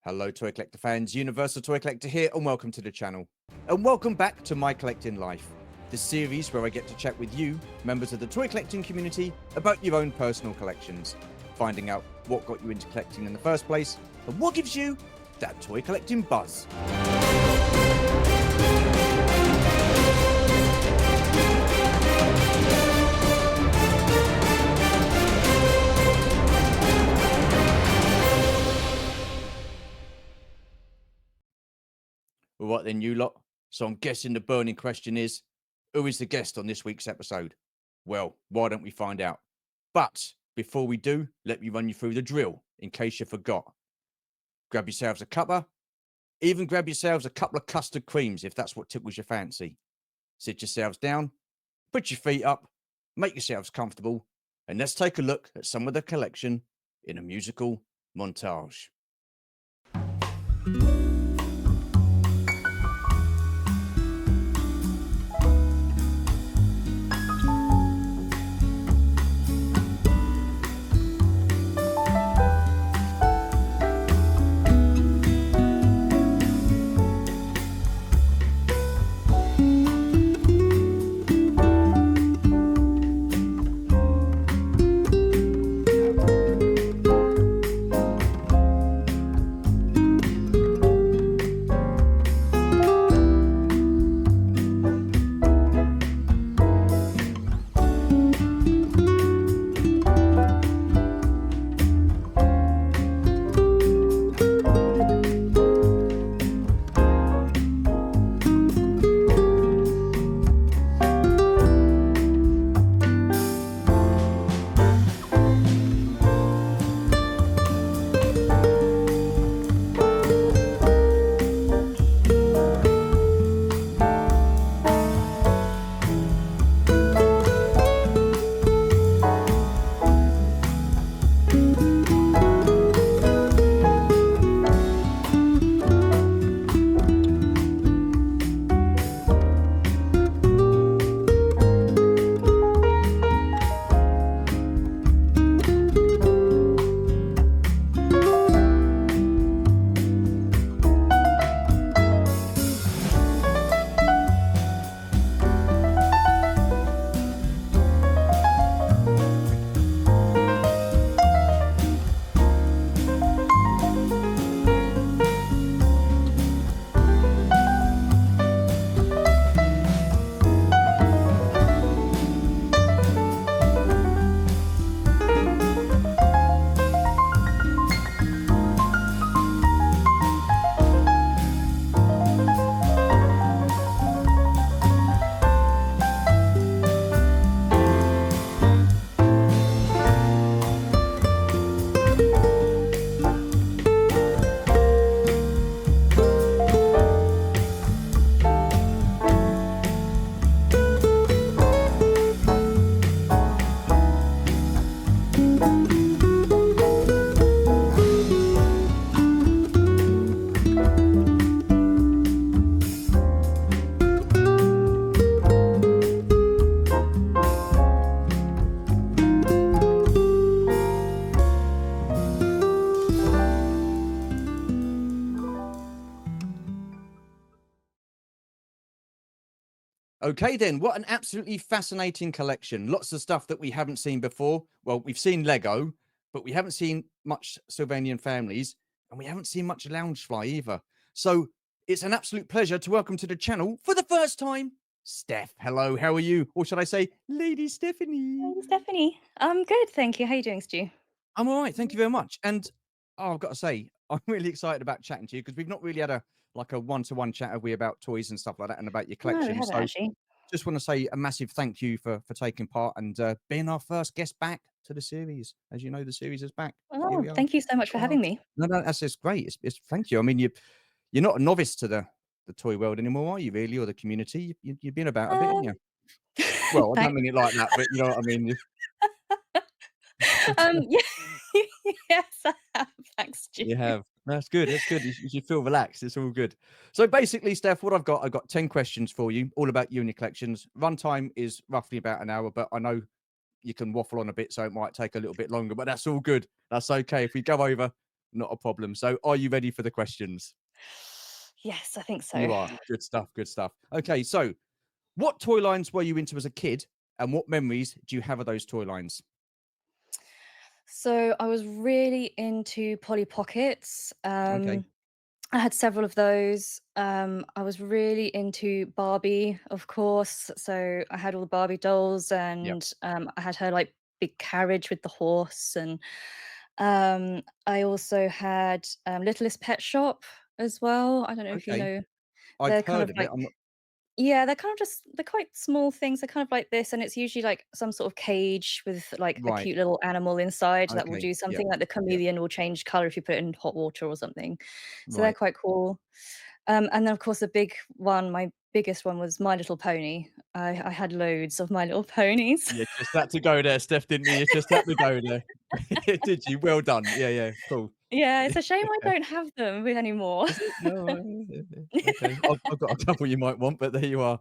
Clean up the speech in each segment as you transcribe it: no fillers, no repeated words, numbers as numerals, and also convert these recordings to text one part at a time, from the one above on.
Hello, Toy Collector fans. Universal Toy Collector here, and welcome to the channel. And welcome back to My Collecting Life, the series where I get to chat with you, members of the toy collecting community, about your own personal collections, finding out what got you into collecting in the first place, and what gives you that toy collecting buzz. All right then, you lot. So I'm guessing the burning question is, who is the guest on this week's episode? Well, why don't we find out? But before we do, let me run you through the drill in case you forgot. Grab yourselves a cuppa, even grab yourselves a couple of custard creams if that's what tickles your fancy. Sit yourselves down, put your feet up, make yourselves comfortable, and let's take a look at some of the collection in a musical montage. Okay, then, what an absolutely fascinating collection. Lots of stuff that we haven't seen before. Well, we've seen Lego, but we haven't seen much Sylvanian families, and we haven't seen much Loungefly either. So it's an absolute pleasure to welcome to the channel for the first time, Steph. Hello, how are you? Or should I say, Lady Stephanie? Hey, Stephanie. I'm good, thank you. How you doing, Stu? I'm all right, thank you very much. And I've got to say, I'm really excited about chatting to you because we've not really had a one-to-one chat, have we, about toys and stuff like that and about your No, we collection. haven't So actually. just want to say a massive thank you for taking part and being our first guest back to the series. As you know, the series is back. Here Oh, we are. thank you so much for Oh, having me. no, no, that's just great. It's thank you. I mean, you're not a novice to the toy world anymore, are you? Really, or the community? You've been about a bit, haven't Um, you? Well, I don't thanks. mean it like that, but you know what I mean. Yeah, yes, I have. Thanks, Stu. You have. That's good. That's good. You should feel relaxed. It's all good. So basically, Steph, what I've got 10 questions for you, all about you and your collections. Runtime is roughly about an hour, but I know you can waffle on a bit, so it might take a little bit longer, but that's all good. That's okay. If we go over, not a problem. So, are you ready for the questions? Yes, I think so. You are. Good stuff. Good stuff. Okay, so what toy lines were you into as a kid, and what memories do you have of those toy lines? So I was really into Polly Pockets. Okay. I had several of those. I was really into Barbie, of course. So I had all the Barbie dolls, Yep. and I had her like big carriage with the horse, and I also had Littlest Pet Shop as well. I don't know if you Okay. know. I've They're kind heard of of it. like I'm not yeah, they're kind of just they're quite small things. They're kind of like this, and it's usually like some sort of cage with like a right. cute little animal inside that will Okay. do Yep. something. Like the Yep. chameleon will change color if you put it in hot water or something. So they're Right. quite cool. And then of course the big one, my biggest one was My Little Pony. I had loads of My Little Ponies. You just had to go there, Steph, didn't you? You just had to go there. Did you? Well done. Yeah, yeah, cool. Yeah, it's a shame I don't have them anymore. Is it? No, okay. I've got a couple you might want, but there you are.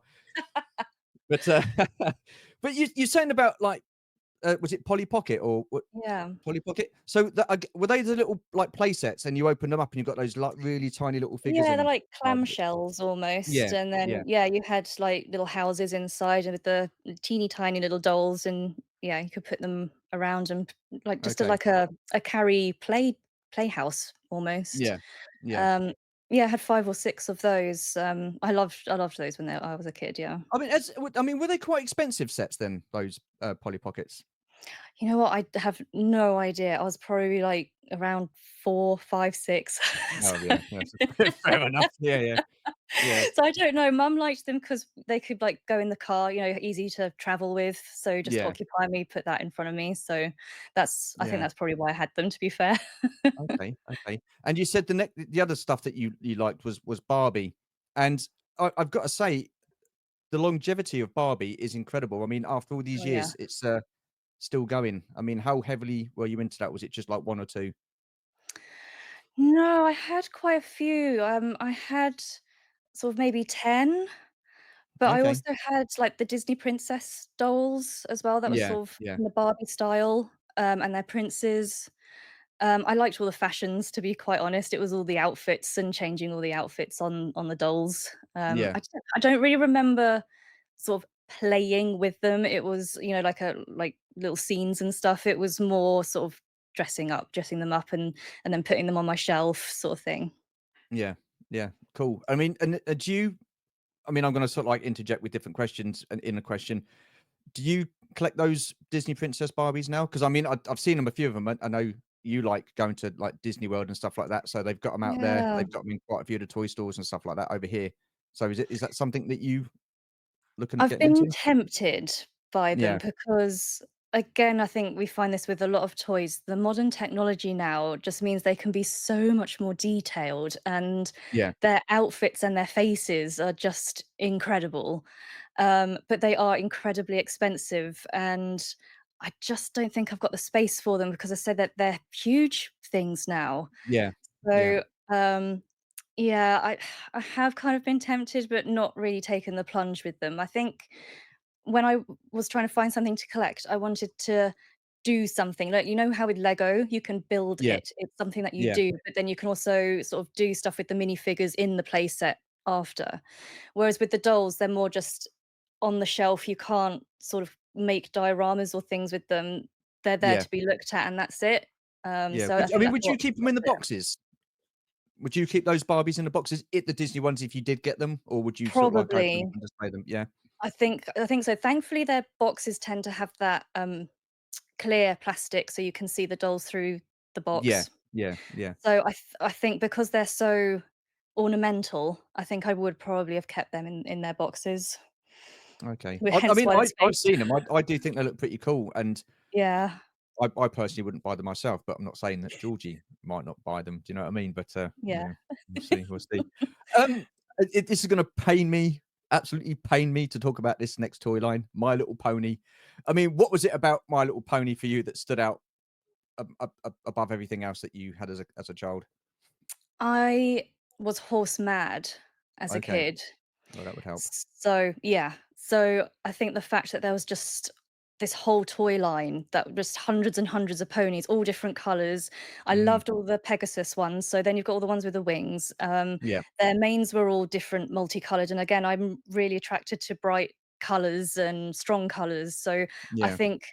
But, but you're saying about, like, was it Polly Pocket or what Yeah. Polly Pocket? So, were they the little, like, play sets and you opened them up and you got those, like, really tiny little figures Yeah, they're in? like Oh, clamshells almost, yeah, and yeah, then, yeah, you had, like, little houses inside and with the teeny tiny little dolls and, yeah, you could put them around and like, just okay. like a carry playhouse almost. Yeah, yeah. Um, yeah, I had 5 or 6 of those, I loved those when I was a kid, yeah. I mean, were they quite expensive sets then, those, Polly Pockets? You know what? I have no idea. I was probably, like, around 4, 5, 6. Oh, So yeah, that's fair enough. Yeah, yeah, yeah, so I don't know. Mum liked them because they could, like, go in the car, easy to travel with, so just yeah, occupy me, put that in front of me, so I think yeah. that's probably why I had them, to be fair. Okay, okay. And you said the other stuff that you liked was Barbie, and I've got to say the longevity of Barbie is incredible. I mean, after all these Oh, yeah. years, it's still going. I mean, how heavily were you into that? Was it just like one or two? No, I had quite a few. I had sort of maybe 10, but I Okay. also had, like, the Disney princess dolls as well that was Yeah, sort of yeah, in the Barbie style, and their princes. I liked all the fashions, to be quite honest. It was all the outfits and changing all the outfits on the dolls. yeah, I don't really remember sort of playing with them. It was, like little scenes and stuff. It was more sort of dressing them up and then putting them on my shelf sort of thing. yeah, yeah. Cool. I mean, and do you? I mean, I'm going to sort of like interject with different questions in a question. Do you collect those Disney Princess Barbies now? Because I mean, I've seen them, a few of them. I know you like going to like Disney World and stuff like that, so they've got them out there. Yeah. They've got them in quite a few of the toy stores and stuff like that over here. So is that something that you looking at I've getting been into? tempted by them Yeah, because, again, I think we find this with a lot of toys. The modern technology now just means they can be so much more detailed, and yeah, their outfits and their faces are just incredible. But they are incredibly expensive, and I just don't think I've got the space for them because I said that they're huge things now. yeah, yeah, So, yeah, I have kind of been tempted, but not really taken the plunge with them. I think when was trying to find something to collect, I wanted to do something. Like, how with Lego, you can build yeah, it. It's something that you yeah, do, but then you can also sort of do stuff with the minifigures in the playset after. Whereas with the dolls, they're more just on the shelf. You can't sort of make dioramas or things with them. They're there yeah, to be looked at, and that's it. yeah. So I I think mean, that's would you what keep them in stopped the it. boxes? Would you keep those Barbies in the boxes, the Disney ones, if you did get them, or would you sort of like open them Probably. up and display them? Yeah, I think so. Thankfully, their boxes tend to have that, clear plastic so you can see the dolls through the yeah, box. yeah, yeah. So I think because they're so ornamental, I think I would probably have kept them in their boxes, Okay. with I hence mean, why the I've space. seen them. I do think they look pretty cool, and Yeah, I personally wouldn't buy them myself, but I'm not saying that Georgie might not buy them. Do you know what I mean? But, yeah. yeah, we'll see, we'll see. Um, this is gonna pain me, absolutely pain me to talk about this next toy line, My Little Pony. I mean, what was it about My Little Pony for you that stood out above everything else that you had as a child? I was horse mad as a Okay, kid. well, that would help. So, yeah. So, I think the fact that there was just this whole toy line that just hundreds and hundreds of ponies, all different colours. I Mm, loved all the Pegasus ones, so then you've got all the ones with the wings. yeah, Their manes were all different, multicoloured, and again, I'm really attracted to bright colours and strong colours, so I yeah, think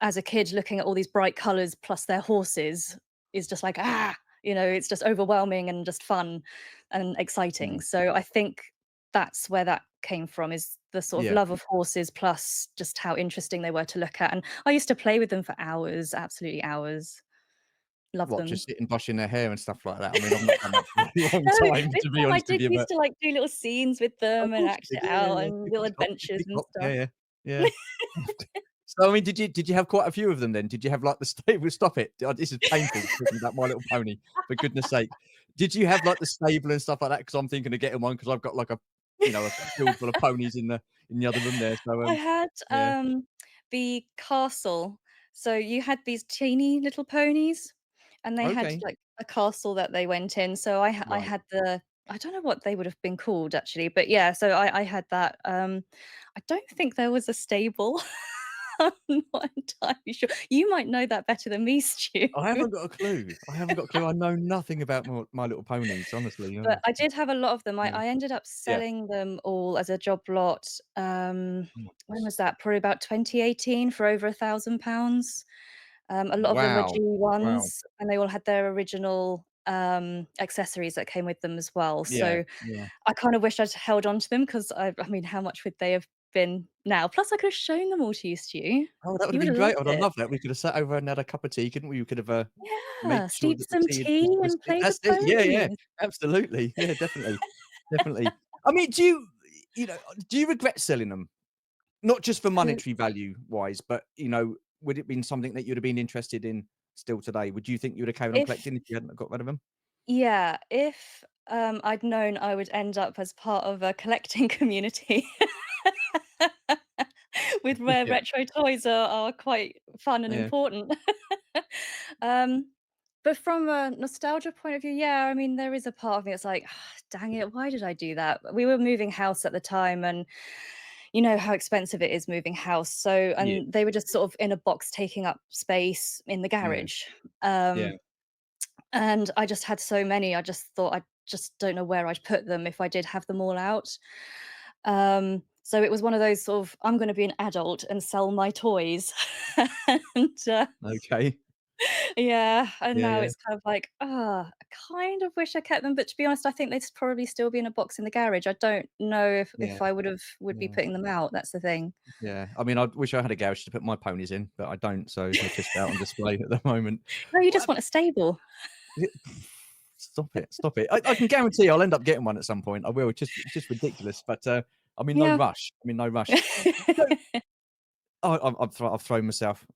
as a kid looking at all these bright colours plus their horses is just like, ah, it's just overwhelming and just fun and exciting. mm, So I think that's where that came from, is the sort of yeah. love of horses plus just how interesting they were to look at. And I used to play with them for hours, absolutely hours. Love What, them. just sitting brushing their hair and stuff like that? I mean, I've not done that for a long No, time, this to be time I honest with did you, used but to like do little scenes with of them and course act you it did. Yeah, out yeah, yeah. and little Tickety tock, adventures tickety and tock. stuff. Yeah, yeah, yeah. So, I mean, did you have quite a few of them then? Did you have, like, the stable stop it. This is painful talking about My Little Pony, for goodness sake. Did you have, like, the stable and stuff like that? Because 'Cause I'm thinking of getting one because 'cause I've got, like, a field full of ponies in the other room there, so, I had, yeah. the castle. So you had these teeny little ponies, and they had, Okay. like, a castle that they went in. So I Right. had I don't know what they would have been called actually, but yeah, so I had that. I don't think there was a stable. I'm not entirely sure. You might know that better than me, Stu. I haven't got a clue. I haven't got a clue. I know nothing about My Little Ponies, honestly. But I did have a lot of them. Yeah. I ended up Yeah. selling them all as a job lot, Oh, when was that? Probably about 2018 for over £1,000. A lot of them were wow. Wow. G1s, and they all had their original, accessories that came with them as well. Yeah, So yeah. I kind of wish I'd held on to them because I mean, how much would they have been now? Plus, I could have shown them all to you, Stu. Oh, that would You have would been have great. loved I'd have it. loved that. We could have sat over and had a cup of tea, couldn't we? We could have, made Yeah, sure steep that the some tea tea was and play the that's it. Yeah, yeah. ponies. Absolutely. Yeah, definitely. Definitely. I mean, do you regret selling them? Not just for To monetary value wise, but, would it been something that you'd have been interested in still today? Would you think you would have carried on if collecting if you hadn't got rid of them? Yeah, if, I'd known I would end up as part of a collecting community with where Yeah, retro toys are quite fun and yeah. important. Um, but from a nostalgia point of view, yeah, I mean, there is a part of me that's like, "Ah, dang it, why did I do that?" We were moving house at the time, and you know how expensive it is moving house. So, Yeah. and they were just sort of in a box taking up space in the Mm, garage. yeah. And I just had so many, I just thought I just don't know where I'd put them if I did have them all out. So it was one of those sort of, I'm gonna be an adult and sell my toys. And, Okay. yeah, and Yeah, now yeah. it's kind of like, I kind of wish I kept them, but to be honest, I think they'd probably still be in a box in the garage. I don't know Yeah, if I would be yeah. putting them out, that's the thing. Yeah, I mean, I wish I had a garage to put my ponies in, but I don't, so they're just out on display at the moment. No, you just What want a stable. y Stop it, stop it. I can guarantee I'll end up getting one at some point. I will, it's just ridiculous, but, I'm in no Yeah. rush. I'm in no rush. So I've thrown myself.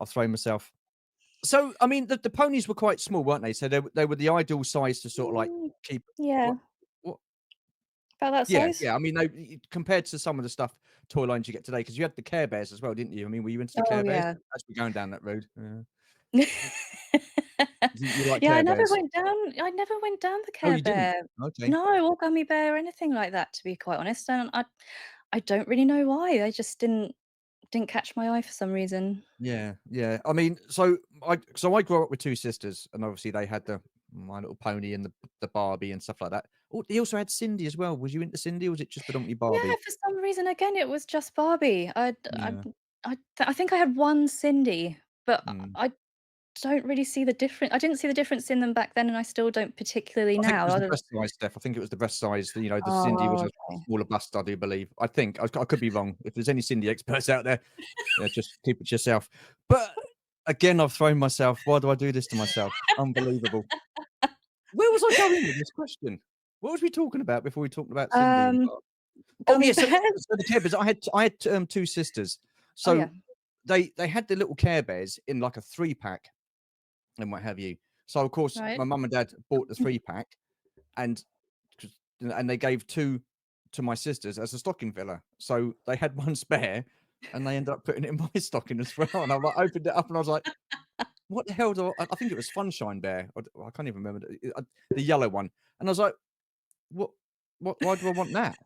So, I mean, the ponies were quite small, weren't they? So they were the ideal size to sort of, like, Mm, keep yeah, what what about that yeah, size. yeah, I mean, they compared to some of the toy lines you get today, because you had the Care Bears as well, didn't you? I mean, were you into the Oh, Care Bears? yeah. As we're going down that road, yeah. You like Yeah, Care Bears? I never went down the Oh, Care you didn't? Bear. Okay. No, or Gummy Bear or anything like that, to be quite honest, and I don't really know why, they just didn't catch my eye for some reason. Yeah, yeah. I mean, so I grew up with 2 sisters, and obviously they had the My Little Pony and the Barbie and stuff like that. Oh, they also had Cindy as well. Was you into Cindy, or was it just predominantly Yeah, Barbie? for some reason, again, it was just Barbie. Yeah. I think I had 1 Cindy, but Mm. I don't really see the difference. I didn't see the difference in them back then, and I still don't particularly I think it now, was the other breast size, Steph. I think it was the breast size. The Cindy was Oh, a okay. smaller bust, I do believe. I think. I could be wrong. If there's any Cindy experts out there, yeah, just keep it to yourself. But again, I've thrown myself. Why do I do this to myself? Unbelievable. Where was I going with this question? What was we talking about before we talked about Cindy and Um, Barbie? Oh, Gummy yeah, so Bears? so the Care Bears, I had 2 sisters. Oh, yeah. So they had the little Care Bears in, like, a 3-pack and what have you. So, of course, Right. my mum and dad bought the 3-pack, and 'cause and they gave 2 to my sisters as a stocking filler. So they had 1 spare, and they ended up putting it in my stocking as well, and I, like, opened it up, and I was like, "What the hell do I think it was Funshine Bear. I can't even remember the yellow one." And I was like, "What why do I want that?"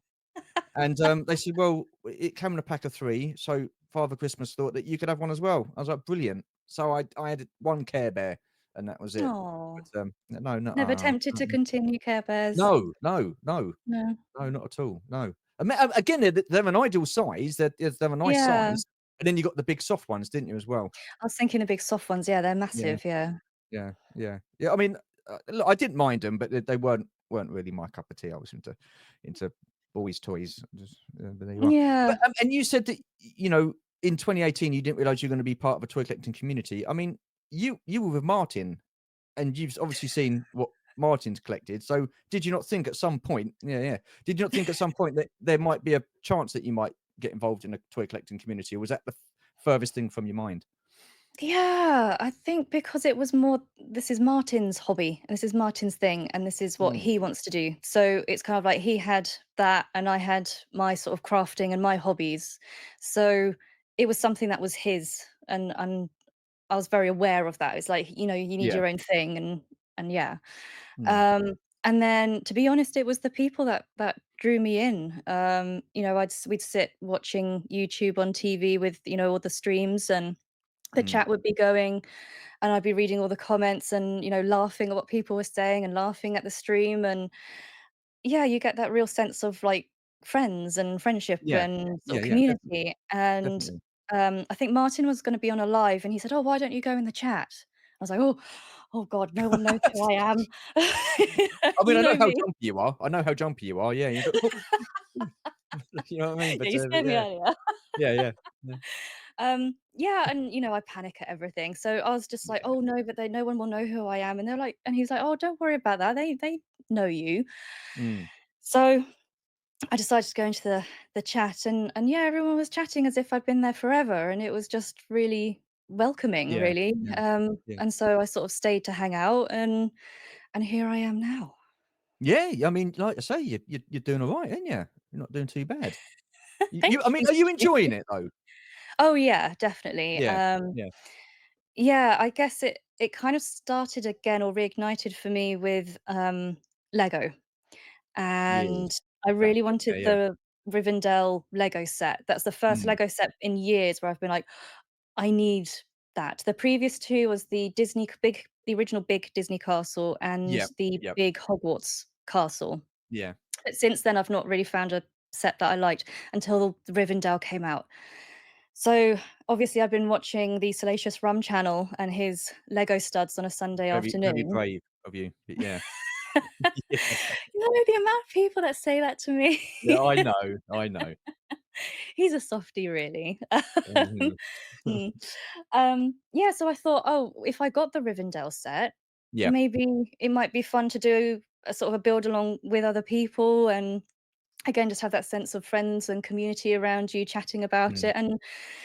And, they said, "Well, it came in a pack of 3, so Father Christmas thought that you could have one as well. I was like, brilliant. So I had one Care Bear, and that was it. Oh, But no, no, never tempted to continue Care Bears? no, no, no, No. no, not at all. No. Again, they're an ideal size. They're a nice Yeah. size. And then you got the big soft ones, didn't you, as well? I was thinking the big soft ones, yeah, they're Yeah. massive, yeah. Yeah, yeah, yeah. I mean, look, I didn't mind them, but they weren't really my cup of tea. I was into boys' toys. Just, but there you are. Yeah. But and you said that in 2018 you didn't realize you're going to be part of a toy collecting community. I mean, you were with Martin, and you've obviously seen what Martin's collected. So did you not think at some point? Yeah, yeah. Did you not think at some point that there might be a chance that you might get involved in a toy collecting community, or was that the furthest thing from your mind? Yeah, I think because it was more this is Martin's hobby, and this is Martin's thing, and this is what Mm, he wants to do. So it's kind of like he had that, and I had my sort of crafting and my hobbies. So it was something that was his, and I was very aware of that. It's like, you need yeah. your own thing, and yeah. Mm, Um, and then to be honest, it was the people that drew me in. We'd sit watching YouTube on TV with, all the streams, and the mm, chat would be going, and I'd be reading all the comments and, laughing at what people were saying and laughing at the stream. And yeah, you get that real sense of like friends and friendship yeah. and sort Yeah, of yeah, definitely. community. And Definitely. I think Martin was going to be on a live, and he said, "Oh, why don't you go in the chat?" I was like, "Oh God, no one knows who I am." I mean, You I know know how me. jumpy you are. I know how jumpy you are. Yeah, you go, you know what I mean? Yeah, But you scared me yeah, earlier. yeah, yeah, yeah. Yeah, and I panic at everything. So I was just like, "Oh no, but no one will know who I am." And they're like, and he's like, "Oh, don't worry about that. They know you." Mm, So I decided to go into the chat, and yeah, everyone was chatting as if I'd been there forever, and it was just really welcoming, yeah, really. yeah, yeah. And so I sort of stayed to hang out, and here I am now. Yeah, I mean, like I say, you're doing all right, aren't you? You're not doing too bad. I Thank mean, you. are you enjoying it though? Oh yeah, definitely. Yeah, yeah, Yeah, I guess it kind of started again or reignited for me with Lego. yeah. And I That's really okay. wanted Yeah. the Rivendell Lego set. That's the first Mm, Lego set in years where I've been like, I need that. The previous two was the original big Disney castle and yeah, the yeah, big Hogwarts castle. yeah. But since then, I've not really found a set that I liked until the Rivendell came out. So obviously, I've been watching the Salacious Rum channel and his Lego studs on a Sunday Very afternoon. brave of you. But yeah, yeah, The amount of people that say that to me. yeah. I know, I know. He's a softie, really. Mhm. Mm. Yeah, so I thought, "Oh, if I got the Rivendell set, Yeah. maybe it might be fun to do a sort of a build along with other people, and again, just have that sense of friends and community around you chatting about Mm. it." And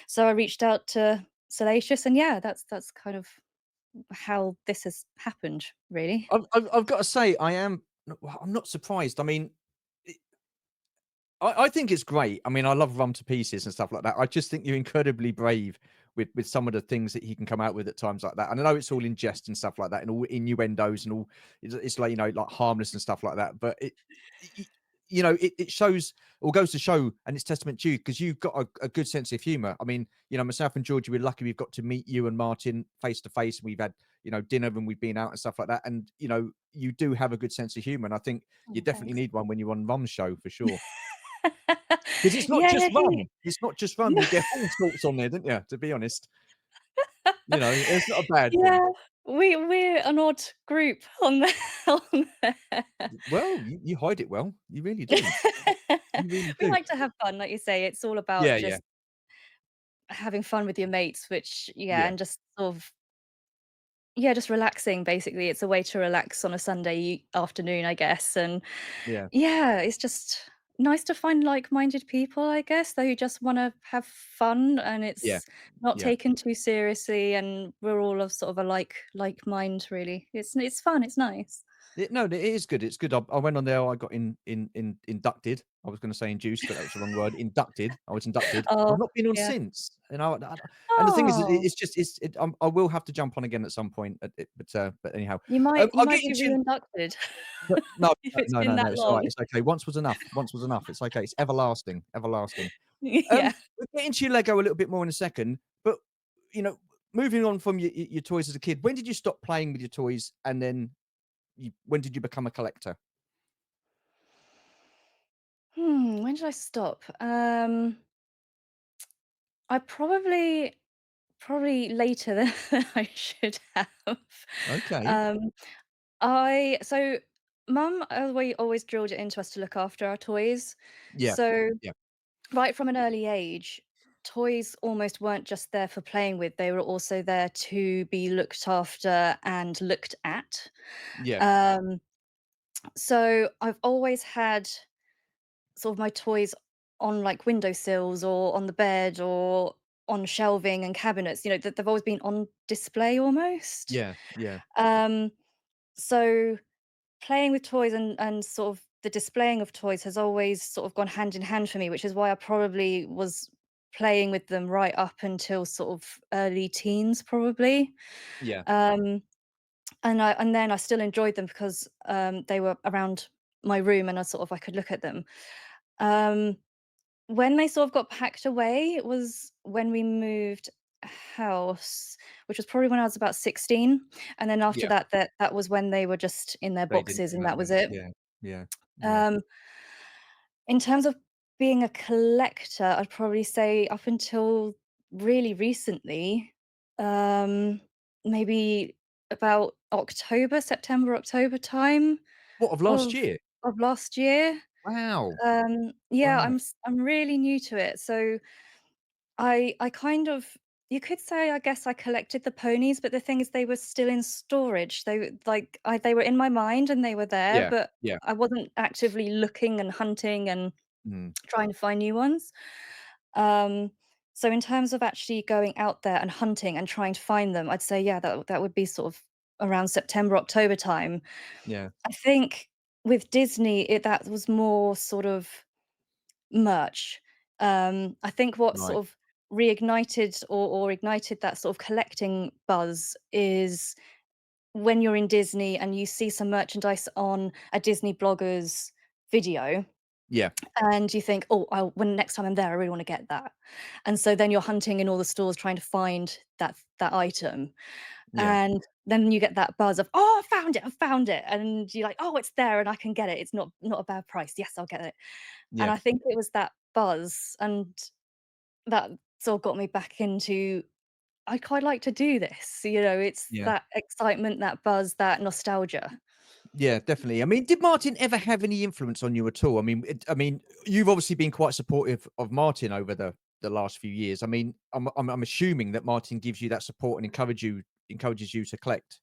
so I reached out to Salacious, and yeah, that's kind of how this has happened, really. I've got to say, well, I'm not surprised. I mean, I think it's great. I mean, I love Rum to Pieces and stuff like that. I just think you're incredibly brave with some of the things that he can come out with at times like that. And I know it's all in jest and stuff like that, and all innuendos and all. It's like like harmless and stuff like that. But y- it shows or goes to show, and it's testament to you because you've got a good sense of humor. I mean, myself and Georgie, we're lucky we've got to meet you and Martin face to face. We've had dinner and we've been out and stuff like that, and you do have a good sense of humor. And I think you Oh, definitely thanks. need one when you're on Rum's show for sure. 'Cause it's not Yeah, just he rum. It's not just rum. You get all sorts on there, don't you? To be honest, it's not a bad yeah, thing. we're an odd group on there on there. Well, you hide it well. You really do. You really We do. like to have fun, like you say, it's all about Yeah, yeah, just having fun with your mates, which yeah, yeah, and just sort of yeah, just relaxing basically. It's a way to relax on a Sunday afternoon, I guess, and yeah, yeah, it's just nice to find like-minded people, I guess, who just wanna have fun, and yeah, it's not yeah. taken too seriously, and we're all of sort of a like mind, really. It's fun, it's nice. No, it is good. It's good. I went on there. I got inducted. I was going to say induced, but that was the wrong word. Inducted. I was inducted. I've Oh, not been on yeah. since. And the thing is, Oh, it's just I will have to jump on again at some point. But anyhow, you I'll get might be into. re-inducted No, if it's no, been no, no, that it's all right, long. it's okay. Once was enough, once was enough, it's okay, it's everlasting, everlasting. Yeah. We'll get into your Lego a little bit more in a second, but, you know, moving on from your toys as a kid, when did you stop playing with your toys, and then when did you become a collector? When did I stop? I probably later than I should have. Okay. Um, I so Mum always drilled it into us to look after our toys. Yeah. So Yeah. right from an early age, toys almost weren't just there for playing with, they were also there to be looked after and looked at. Yeah. Um, so I've always had sort of my toys on like windowsills or on the bed or on shelving and cabinets, that they've always been on display almost. Yeah. Yeah. Um, so playing with toys and sort of the displaying of toys has always sort of gone hand in hand for me, which is why I probably was playing with them right up until sort of early teens, probably. Yeah. Um, and then I still enjoyed them because they were around my room and I could look at them. Um, when they sort of got packed away was when we moved house, which was probably when I was about 16, and then after Yeah. that was when they were just in their They didn't boxes come and out that was then. it. Yeah. Yeah. Yeah. Um, in terms of being a collector, I'd probably say up until really recently, um, maybe about September, October time What, of last of year? last year. Wow. Yeah, Wow. I'm really new to it, so I kind of you could say I guess I collected the ponies, but the thing is they were still in storage. They were in my mind and they were there, Yeah. but Yeah. I wasn't actively looking and hunting and Mm. trying to find new ones. Um, so in terms of actually going out there and hunting and trying to find them, I'd say yeah, that would be sort of around September, October time. Yeah. I think with Disney, that was more sort of merch. I think what Right. sort of reignited or ignited that sort of collecting buzz is when you're in Disney and you see some merchandise on a Disney blogger's video Yeah. and you think, "Oh, when next time I'm there, I really wanna get that." And so then you're hunting in all the stores trying to find that item, Yeah. and then you get that buzz of, "Oh, I found it," and you're like, "Oh, it's there and I can get it. It's not a bad price. Yes, I'll get it." And Yeah. I think it was that buzz and that sort of got me back into, "I quite like to do this," it's Yeah. that excitement, that buzz, that nostalgia. Yeah, definitely. I mean, did Martin ever have any influence on you at all? I mean, you've obviously been quite supportive of Martin over the last few years. I mean, I'm assuming that Martin gives you that support and encourages you to collect.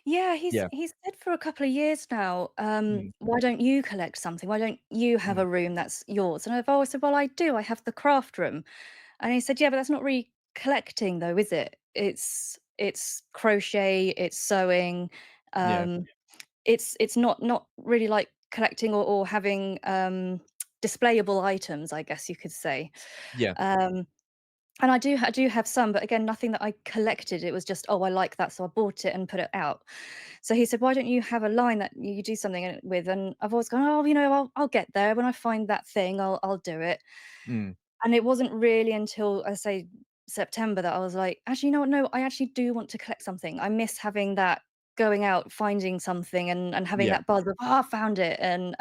Yeah, Yeah. he's said for a couple of years now, Mm. "Why don't you collect something? Why don't you have Mm. a room that's yours?" And I've always said, "Well, I do. I have the craft room." And he said, "Yeah, but that's not really collecting though, is it? It's crochet, it's sewing, Yeah. um, it's not really like collecting or having, displayable items, I guess you could say." Yeah. Um and I do have some, but again, nothing that I collected. It was just, "Oh, I like that, so I bought it and put it out." So he said, "Why don't you have a line that you do something with?" And I've always gone, "Oh, I'll get there. When I find that thing, I'll do it." Mm. And it wasn't really until, I say, September that I was like, "Actually, you know what? No, I actually do want to collect something. I miss having that going out, finding something and having Yeah. that buzz of, 'Oh, I found it,' and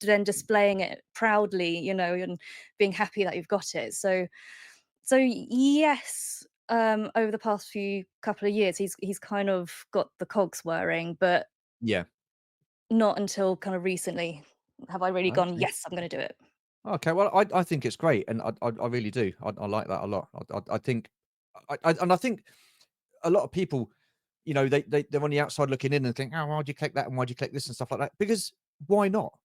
then displaying it proudly, and being happy that you've got it." So yes, over the past few couple of years, he's kind of got the cogs whirring, but Yeah. not until kind of recently have I really gone, Okay. "Yes, I'm gonna do it." Okay. Well, I think it's great, and I really do. I like that a lot. I think, I think a lot of people, they're on the outside looking in and think, "Oh, why'd you collect that and why'd you collect this and stuff like that?" Because why not?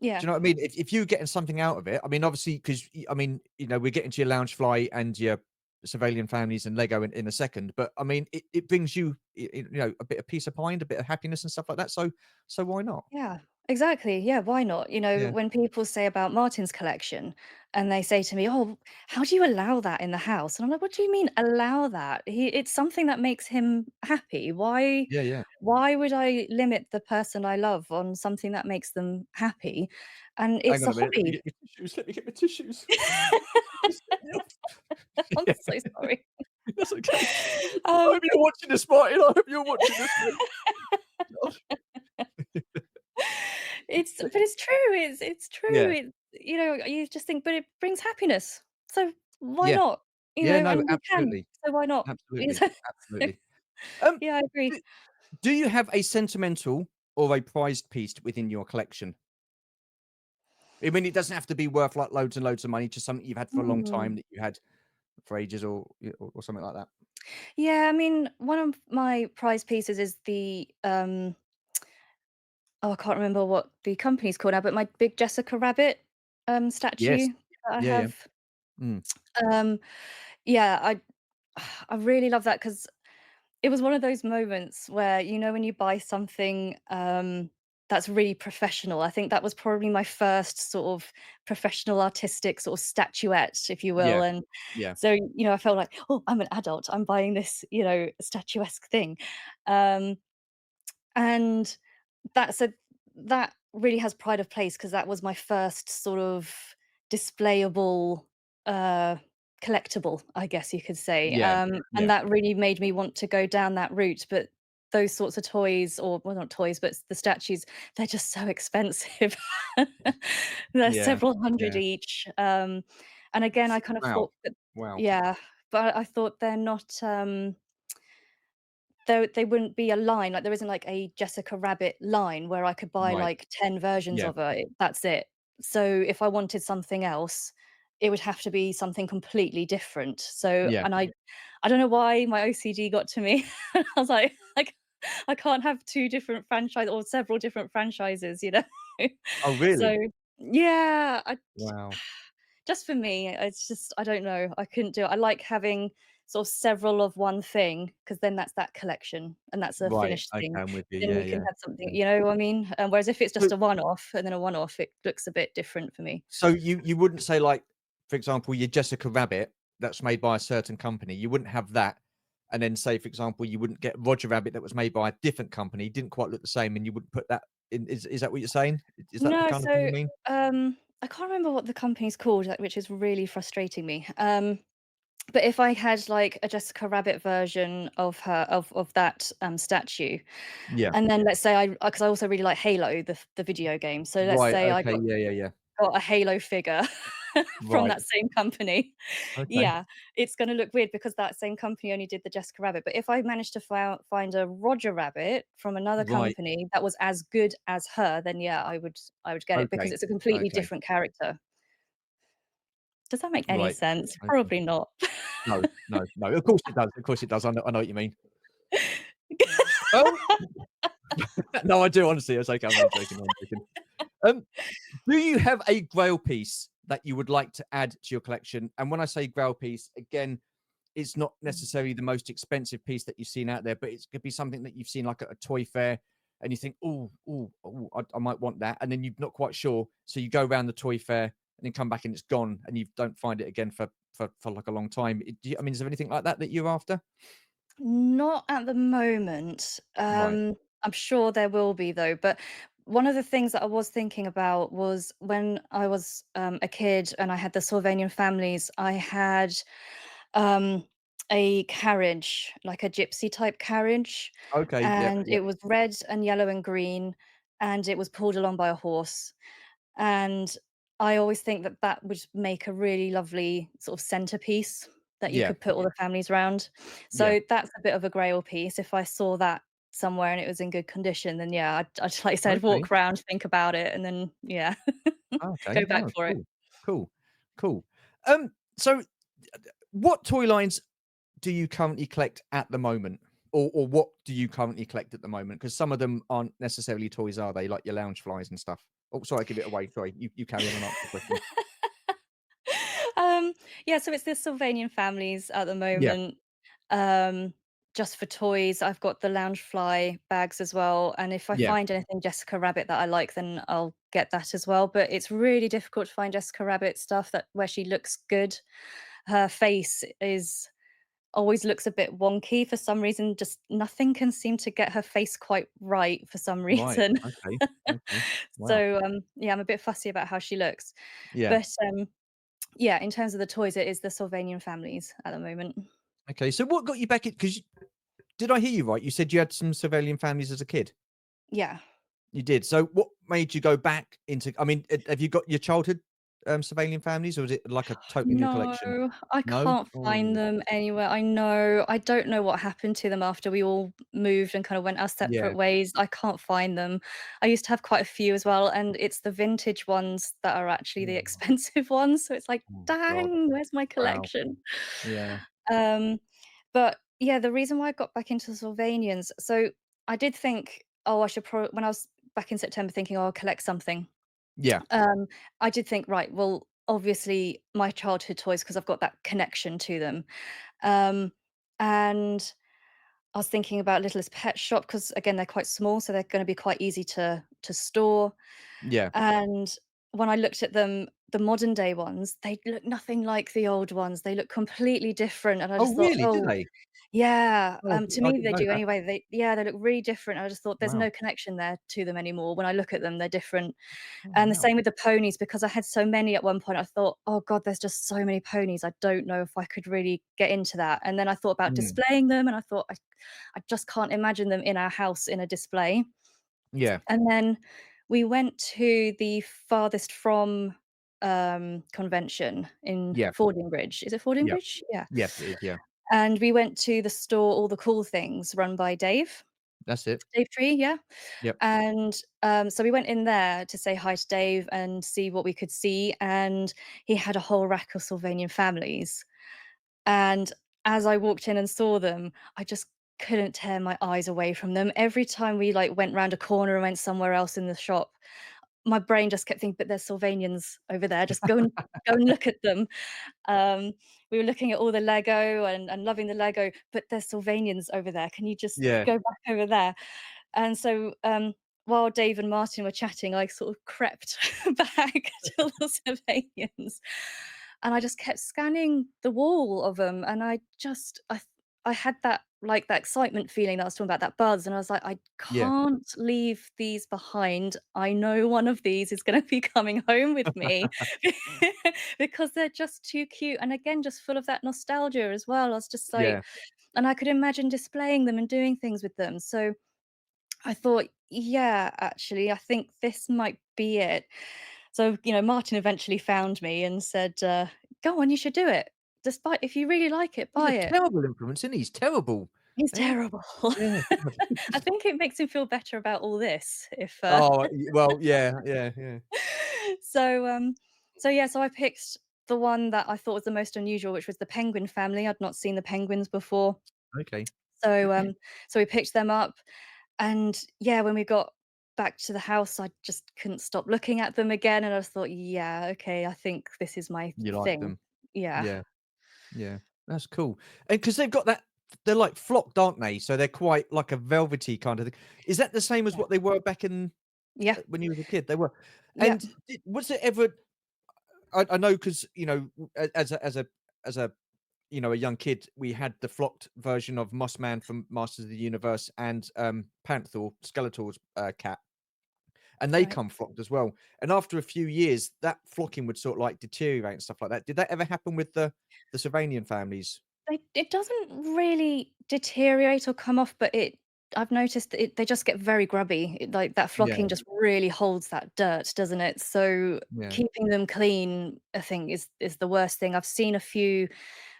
Do Yeah. you know what I mean? If you're getting something out of it, I mean, obviously, because I mean, we're getting to your Loungefly and your Civilian Families and Lego in a second, but I mean, it brings you, a bit of peace of mind, a bit of happiness and stuff like that. So why not? Yeah, exactly. Yeah, why not? Yeah. When people say about Martin's collection, and they say to me, "Oh, how do you allow that in the house?" And I'm like, "What do you mean allow that? It's something that makes him happy. Yeah, yeah. Why would I limit the person I love on something that makes them happy?" And Hang it's on a a minute. Let me hobby. get my tissues. Let me get my tissues. Just let me off. I'm Yeah, so sorry. that's okay. I Um hope you're watching this, Martin. I hope you're watching this, mate. God. But it's true, it's true, Yeah. you just think, but it brings happiness, so why Yeah. not? Yeah, no, And we can, absolutely. so why not? Absolutely. Absolutely. Um, Yeah, I agree. d do you have a sentimental or a prized piece within your collection? I mean, it doesn't have to be worth, like, loads and loads of money, just something you've had for a long Mm. time that you had for ages or something like that. Yeah, I mean, one of my prize pieces is I can't remember what the company's called now, but my big Jessica Rabbit, statue Yes. that I Yeah, yeah. have. Mm. Um, yeah, I really love that because it was one of those moments where, when you buy something, that's really professional. I think that was probably my first sort of professional artistic sort of statuette, if you will, Yeah. and Yeah. so, I felt like, "Oh, I'm an adult. I'm buying this, statuesque thing." Um, and that's a that really has pride of place because that was my first sort of displayable, uh, collectible, I guess you could say, Yeah. and Yeah. that really made me want to go down that route, but those sorts of toys or well, not toys, but the statues, they're just so expensive. They're Yeah. several hundred Yeah. each, and again, I kind of Wow. thought that Wow. yeah, but I thought they're not, they wouldn't be a line, like, there isn't, like, a Jessica Rabbit line where I could buy, Right. like, 10 versions Yeah. of her, that's it. So, if I wanted something else, it would have to be something completely different. So Yeah. and I don't know why my OCD got to me. I was like, I can't have 2 different franchise or several different franchises, you know? Oh, really? So, yeah, Wow. just for me, it's just I don't know, I couldn't do it. I like having sort of several of one thing because then that's that collection and that's a Right. finished Okay, thing. I'm with you. Then Yeah, you can yeah. have something, Yeah. you know what I mean? Whereas if it's So just a one-off and then a one-off, it looks a bit different for me. so you wouldn't say, like, for example, your Jessica Rabbit that's made by a certain company, you wouldn't have that, and then say, for example, you wouldn't get Roger Rabbit that was made by a different company, didn't quite look the same, and you wouldn't put that in is that what you're saying? Is that the No, kind of thing you so, mean? I can't remember what the company's called, like, which is really frustrating me. But if I had, like, a Jessica Rabbit version of her of that, statue, Yeah. and then let's say I because I also really like Halo, the video game. So let's Right, say I okay, yeah, yeah, yeah. got a Halo figure from Right. that same company. Okay. Yeah, it's gonna look weird because that same company only did the Jessica Rabbit, but if I managed to find a Roger Rabbit from another Right. company that was as good as her, then yeah, I would get it because Okay. it's a completely Okay. different character. Does that make any Right. sense? Okay. Probably not. No, no, no. Of course it does. Of course it does. I know what you mean. Um, no, I do honestly. It's okay. I'm only joking. I'm joking. Um, do you have a grail piece that you would like to add to your collection? And when I say grail piece, again, it's not necessarily the most expensive piece that you've seen out there, but it could be something that you've seen like at a toy fair and you think, oh, oh, oh, I might want that. And then you're not quite sure. So you go around the toy fair and then come back and it's gone and you don't find it again for like a long time. I mean, is there anything like that that you're after? Not at the moment. Right. I'm sure there will be though, but one of the things that I was thinking about was when I was a kid and I had the Sylvanian families, I had um, a carriage, like a gypsy type carriage, Okay. Yep. and Yep. it was red and yellow and green, and it was pulled along by a horse. And I always think that that would make a really lovely sort of centerpiece that you Yeah. could put all the families round. Yeah. So that's a bit of a grail piece. If I saw that somewhere and it was in good condition, then yeah, I'd like I said, Okay. walk around, think about it, and then yeah, Okay. go back Oh, for it. cool. Cool. Cool. So what toy lines do you currently collect at the moment? Or what do you currently collect at the moment? Because some of them aren't necessarily toys, are they? Like your lounge flies and stuff. Oh, sorry, I give it away. Sorry, you carry on and answer the question. Um, yeah, so it's the Sylvanian families at the Yeah. moment. Um, just for toys, I've got the Loungefly bags as well, and if I Yeah. find anything Jessica Rabbit that I like, then I'll get that as well, but it's really difficult to find Jessica Rabbit stuff that where she looks good. Her face is always looks a bit wonky for some reason, just nothing can seem to get her face quite right for some Right. reason. Okay. Okay. Wow. So, yeah, I'm a bit fussy about how she looks. Yeah. But, yeah, in terms of the toys, it is the Sylvanian families at the moment. Okay. So what got you back in? Because did I hear you right? You said you had some civilian families as a kid. Yeah. You did. So what made you go back into? I mean, have you got your childhood civilian families, or is it like a totally new No, collection? I No. can't find Oh, them anywhere. I know. I don't know what happened to them after we all moved and kind of went our yeah. separate ways. I can't find them. I used to have quite a few as well, and it's the vintage ones that are actually the Oh, expensive ones. So it's like, oh God. dang, where's my Wow. collection? Yeah. Um, but yeah, the reason why I got back into Sylvanians, so I did think, oh, I should probably when I was back in September thinking, oh, I'll collect something. Yeah. Um, I did think, right, well, obviously my childhood toys because I've got that connection to them. Um, and I was thinking about Littlest Pet Shop because again they're quite small, so they're going to be quite easy to store. Yeah. And when I looked at them, the modern day ones, they look nothing like the old ones. They look completely different, and I Oh, just thought, really? Do oh, they? yeah, Oh, to I me didn't they know do that. anyway. They look really different. I just thought there's Wow. no connection there to them anymore. When I look at them, they're different. Oh, And the wow. same with the ponies because I had so many at one point, I thought, "Oh god, there's just so many ponies. I don't know if I could really get into that." And then I thought about Mm. displaying them and I thought, I just can't imagine them in our house in a display. Yeah. And then we went to the farthest from, convention in Yeah. Fordingbridge. Is it Yeah. Fordingbridge? Yeah. Yes, it is. Yeah. And we went to the store All the Cool Things run by Dave. That's it. Dave Tree, yeah. Yep. And, so we went in there to say hi to Dave and see what we could see, and he had a whole rack of Sylvanian families. And as I walked in and saw them, I just couldn't tear my eyes away from them. Every time we, like, went round a corner and went somewhere else in the shop, my brain just kept thinking, "But there's Sylvanians over there, just go and look at them." Um, we were looking at all the Lego and loving the Lego, "But there's Sylvanians over there, can you just Yeah. go back over there?" And so, while Dave and Martin were chatting, I sort of crept back to the Sylvanians, and I just kept scanning the wall of them, and I had that, like, that excitement feeling that I was talking about, that buzz, and I was like, "I Yeah. can't leave these behind. I know one of these is gonna be coming home with me." Because they're just too cute, and again, just full of that nostalgia as well. I was just like Yeah. and I could imagine displaying them and doing things with them, so I thought, "Yeah, actually, I think this might be it." So, Martin eventually found me and said, "Go on, you should do it. Despite if you really like it, He's a buy it." terrible influence, isn't he? He's terrible. He's Eh? terrible. Yeah. God. I think it makes him feel better about all this if, Oh, well, yeah, yeah, yeah. so, yeah, so I picked the one that I thought was the most unusual, which was the penguin family. I'd not seen the penguins before. Okay. So, so we picked them up, and yeah, when we got back to the house, I just couldn't stop looking at them again, and I just thought, "Yeah, okay, I think this is my You like thing." them. Yeah. Yeah, yeah. That's cool. And because 'cause they've got that they're like flocked, aren't they? So they're quite like a velvety kind of thing. Is that the same as Yeah. what they were back in Yeah. when you was a kid? They were. Yeah. And was it ever I know because as a a young kid, we had the flocked version of Mossman from Masters of the Universe and, Panther, Skeletor's, cat, and they Right. come flocked as well. And after a few years, that flocking would sort of, like, deteriorate and stuff like that. Did that ever happen with the Sylvanian families? It doesn't really deteriorate or come off, but I've noticed that they just get very grubby. Like, that Yeah, flocking just really holds that dirt, doesn't it? So, yeah, keeping them clean, I think, is the worst thing. I've seen a few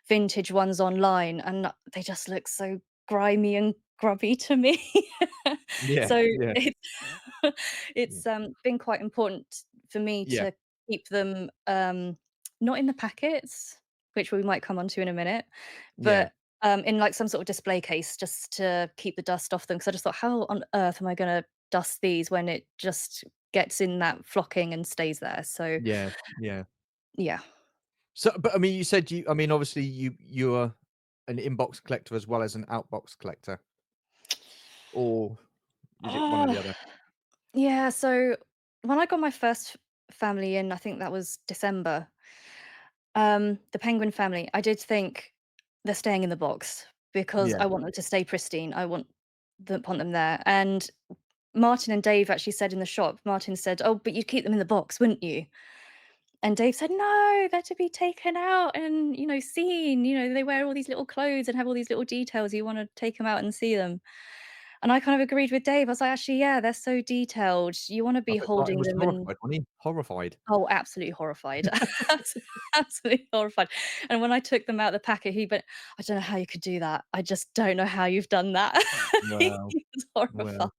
vintage ones online, and they just look so grimy and grubby to me. yeah, So, yeah, yeah, been quite important for me yeah, to keep them, not in the packets, which we might come on to in a minute, yeah, but, in, like, some sort of display case just to keep the dust off them. Because I just thought, "How on earth am I gonna dust these when it just gets in that flocking and stays there?" So, yeah, yeah. yeah. So, but I mean, you said I mean, obviously, you're. an inbox collector as well as an outbox collector, or is it one or the Oh, other? yeah, so when I got my first family in, I think that was December, the penguin family, I did think they're staying in the box because Yeah. I want them to stay pristine. Want them there. And Martin and Dave actually said in the shop, Martin said, "Oh, but you'd keep them in the box, wouldn't you?" And Dave said, "No, they're to be taken out and, seen. They wear all these little clothes and have all these little details. You want to take them out and see them." And I kind of agreed with Dave. I was like, "Actually, yeah, they're so detailed. You want to I be bet Martin holding was them and." horrified, wasn't he? Horrified. Oh, absolutely horrified. Absolutely horrified. And when I took them out of the packet, he went, "I don't know how you could do that. I just don't know how you've done that." He Wow. was horrified. Wow.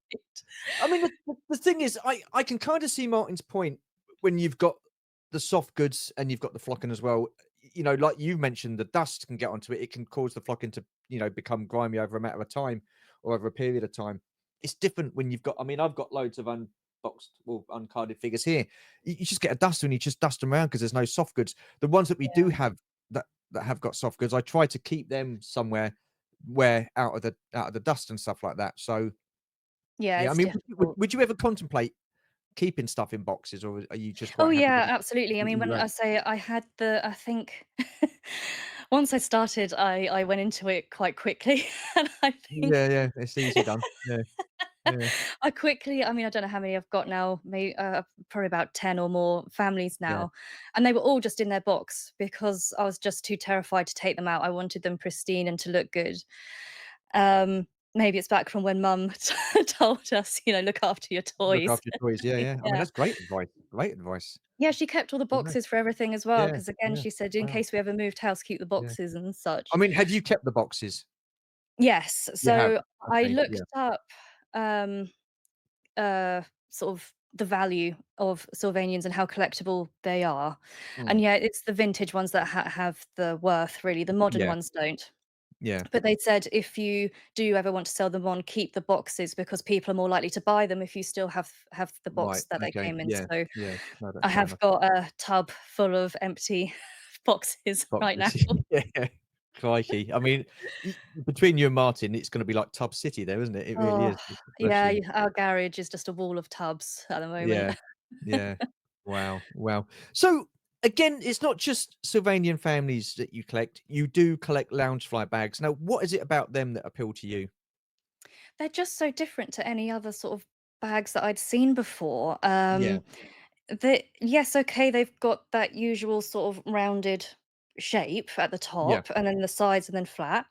I mean, the thing is, I can kind of see Martin's point when you've got the soft goods and you've got the flocking as well. Like you mentioned, the dust can get onto it. It can cause the flocking to, become grimy over a matter of time or over a period of time. It's different when you've got. I mean, I've got loads of unboxed or uncarded figures here. You just get a duster and you just dust them around because there's no soft goods. The ones that we do Yeah. have that have got soft goods, I try to keep them somewhere where out of the dust and stuff like that. So Yeah, yeah, I it's mean, would difficult. would you ever contemplate keeping stuff in boxes, or are you just Oh, quite happy to yeah, just absolutely. I do mean, it when your I own? say I think once I started, I went into it quite quickly, and I think Yeah, yeah, it's easy done. Yeah, yeah, I mean, I don't know how many I've got now, probably about 10 or more families yeah. now, and they were all just in their box because I was just too terrified to take them out. I wanted them pristine and to look good. Maybe it's back from when mum told us, "Look after your Look toys." after your toys. Yeah, yeah. I mean, Yeah. that's great advice. Great advice. Yeah, she kept all the Yeah, boxes for everything as well. yeah, Because again, yeah. she said, "In Wow. case we ever moved house, keep the Yeah. boxes and I such." mean, have you kept the boxes? Yes, You have. so I Okay. looked Yeah. up, um, sort of the value of Sylvanians and how collectible they are, and Mm. yeah, it's the vintage ones that have the worth really, the modern Yeah. ones don't. Yeah. But they said if you do ever want to sell them on, keep the boxes because people are more likely to buy them if you still have the Right. box that they Okay. came in. Yeah. So Yeah. No, I that's fair have enough. got a tub full of empty boxes right now. Boxes. Yeah. Crikey. I mean, between you and Martin, it's going to be like Tub City there, isn't it? It really Oh, is. Bless yeah, you. our garage is just a wall of tubs at the moment. Yeah. Yeah. Wow. Wow. So again, it's not just Sylvanian families that you collect. You do collect Loungefly bags. Now, what is it about them that appeal to you? They're just so different to any other sort of bags that I'd seen before. Yeah. Yes, okay, they've got that usual sort of rounded shape at the Yeah. top and then the sides and then flat,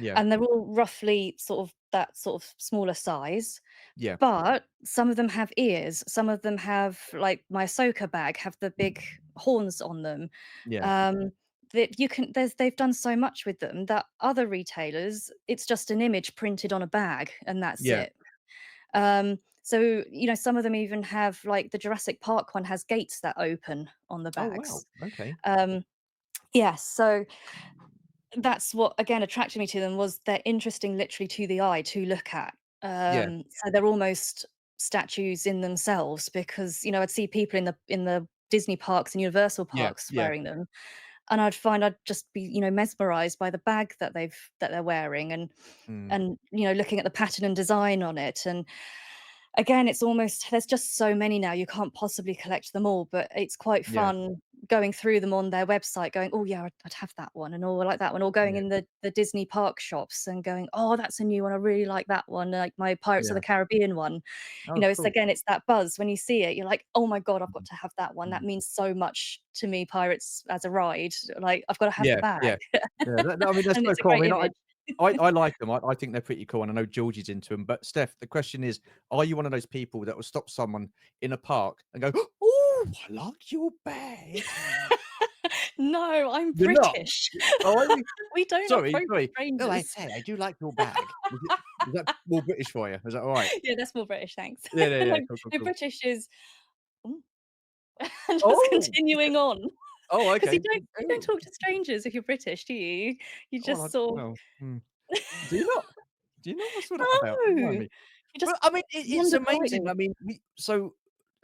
Yeah. and they're all roughly sort of that sort of smaller size. Yeah. But some of them have ears, some of them have, like my Ahsoka bag, have the big horns on them. Yeah. Um, that you can they've done so much with them that other retailers, it's just an image printed on a bag and that's Yeah. it. So, some of them even have like the Jurassic Park one has gates that open on the Oh, wow. bags. Okay. Um, yes, so that's what again attracted me to them was they're interesting literally to the eye to look at. Yeah. So they're almost statues in themselves because I'd see people in the Disney parks and Universal Yeah. parks Yeah. wearing them, and I'd just be mesmerized by the bag that they're wearing Mm. and looking at the pattern and design on it. And again, it's almost there's just so many now, you can't possibly collect them all, but it's quite Yeah. fun going through them on their website going, "Oh, yeah, I'd have that one," and, "Oh, I like that one," or going Yeah. in the Disney park shops and going, "Oh, that's a new one, I really like that one," like my Pirates of Yeah. the Caribbean one. Oh, It's cool. again, it's that buzz when you see it, you're like, "Oh my god, I've got Mhm. to have that one, that Mm. means so much to me, Pirates as a ride, like, I've gotta have the Yeah. bag." Yeah. Yeah. I mean, that's And so it's a cool. I great mean, image. I like them. I think they're pretty cool, and I know Georgie's into them. But Steph, the question is, are you one of those people that will stop someone in a park and go, "Oh, I like your bag"? No, I'm You're not? British. Oh, are you? We don't Sorry, approach sorry. "Oh, I strangers. say, I do like your bag." Is that more British for you? Is that all right? Yeah, that's more British, thanks. Yeah, yeah, yeah. Like, Cool, cool, no, cool. British is, "Mm," and just Oh! continuing on, Oh, 'cause okay. you don't Oh. talk to strangers if you're British, do you? You Well, just sort of well, do you not? Do you not? What's all that about? no, Remind you me. just Well, I mean, it's wander amazing. politely. I mean,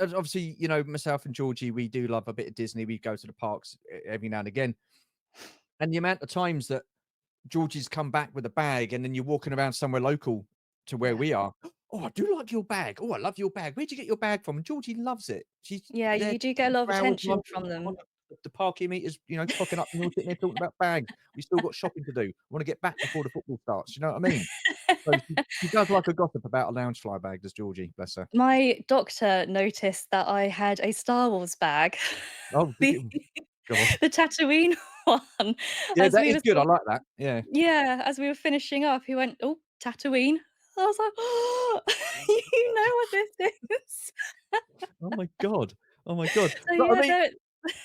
obviously, myself and Georgie, we do love a bit of Disney. We go to the parks every now and again, and the amount of times that Georgie's come back with a bag, and then you're walking around somewhere local to where Yeah. we are. Oh, I do like your bag. Oh, I love your bag. Where'd you get your bag from? And Georgie loves it. She's Yeah, there you do get a lot of for hours. attention from them. The parking meters, clocking up, and you're sitting there talking about bags. We still got shopping to do. I want to get back before the football starts. You know what I mean? So she does like a gossip about a Loungefly bag, does Georgie? Bless her. My doctor noticed that I had a Star Wars bag, Oh, did the you? God. the Tatooine one, Yeah, as that we is were good. I sort of like that. Yeah. yeah, as we were finishing up, he went, "Oh, Tatooine." I was like, "Oh, you know what this is?" Oh my god. Oh my god. So But I yeah, mean,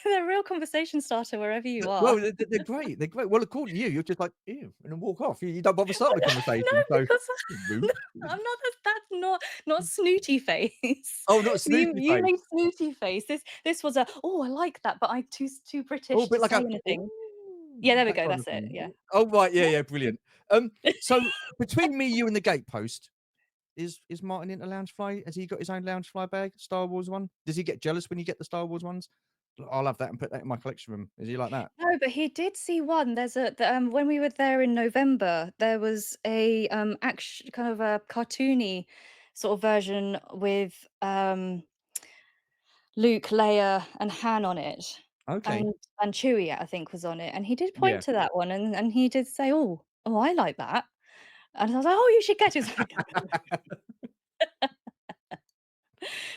they're a real conversation starter wherever you well, are. they're great. They're great. Well, according to you, you're just like, ew, and then walk off. You don't bother starting a No, conversation. So because rude. I'm not that's not snooty face. Oh, not a You snooty you face. made snooty face. This was a, "Oh, I like that, but I'm too Oh, a British bit to like say a anything." ooh, Yeah, there we that go, kind of that's it, thing. yeah. Oh, right. Yeah, yeah, brilliant. So between me, you, and the gatepost, is Martin into Loungefly? Has he got his own Loungefly bag, Star Wars one? Does he get jealous when you get the Star Wars ones? I'll have that and put that in my collection room. Is he like that? No, but he did see one. When we were there in November, there was a, kind of a cartoony sort of version with, Luke, Leia, and Han on it, Okay. and Chewie, I think, was on it, and he did point Yeah. to that one, and he did say, "Oh, I like that." And I was like, "Oh, you should get it." He's like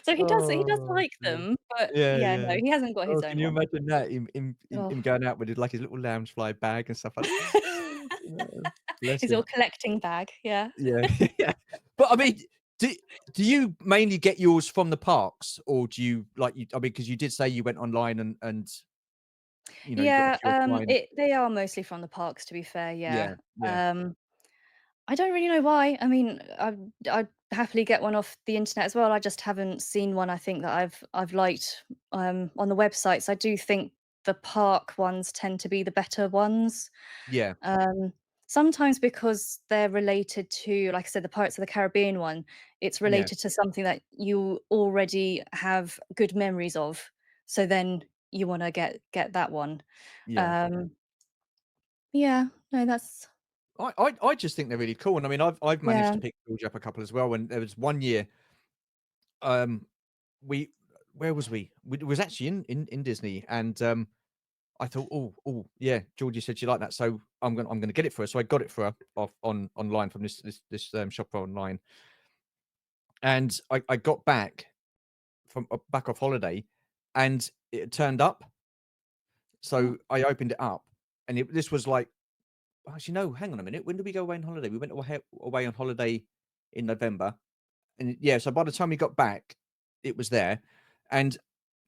so he does Oh, like God. them, but Yeah, yeah, no, yeah. he hasn't got Oh, his can own you one. imagine that? Him Oh, going out with his, like, his little Loungefly bag and stuff like that. Bless his him. little collecting bag, yeah. Yeah, yeah. But I mean, do do you mainly get yours from the parks, or do you like you? I mean, because you did say you went online and you got a Yeah, few offline. they are mostly from the parks, to be fair, yeah. Yeah, yeah, Um, I don't really know why. I mean, I'd happily get one off the internet as well. I just haven't seen one I think that I've liked, on the websites. I do think the park ones tend to be the better ones. yeah, Um, Sometimes because they're related to, like I said, the Pirates of the Caribbean one, it's yeah, related to something that you already have good memories of. So then you wanna get that one. yeah. Um, yeah, no, that's I just think they're really cool, and I mean, I've managed yeah. to pick George up a couple as well. And there was one year, um, we where was we? It was actually in Disney, and I thought, oh, yeah, Georgie said she liked that, so I'm gonna get it for her. So I got it for her online from this shop online, and I got back from back off holiday, and it had turned up. Oh, So I opened it up, and this was like, actually no, hang on a minute. When did we go away on holiday? We went away on holiday in November, and yeah, so by the time we got back, it was there, and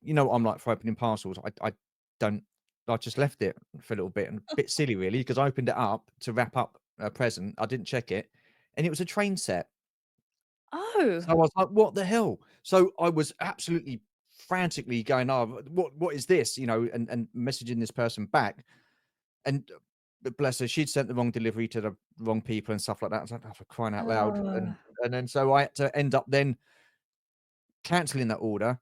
I'm like for opening parcels. I don't. I just left it for a little bit, and a bit silly really, because I opened it up to wrap up a present. I didn't check it, and it was a train set. oh, So I was like, "What the hell?" So I was absolutely frantically going, "Oh, what is this?" And messaging this person back, and bless her, she'd sent the wrong delivery to the wrong people and stuff like that. I was like, "Oh, for crying out loud!" oh, And then so I had to end up then canceling that order.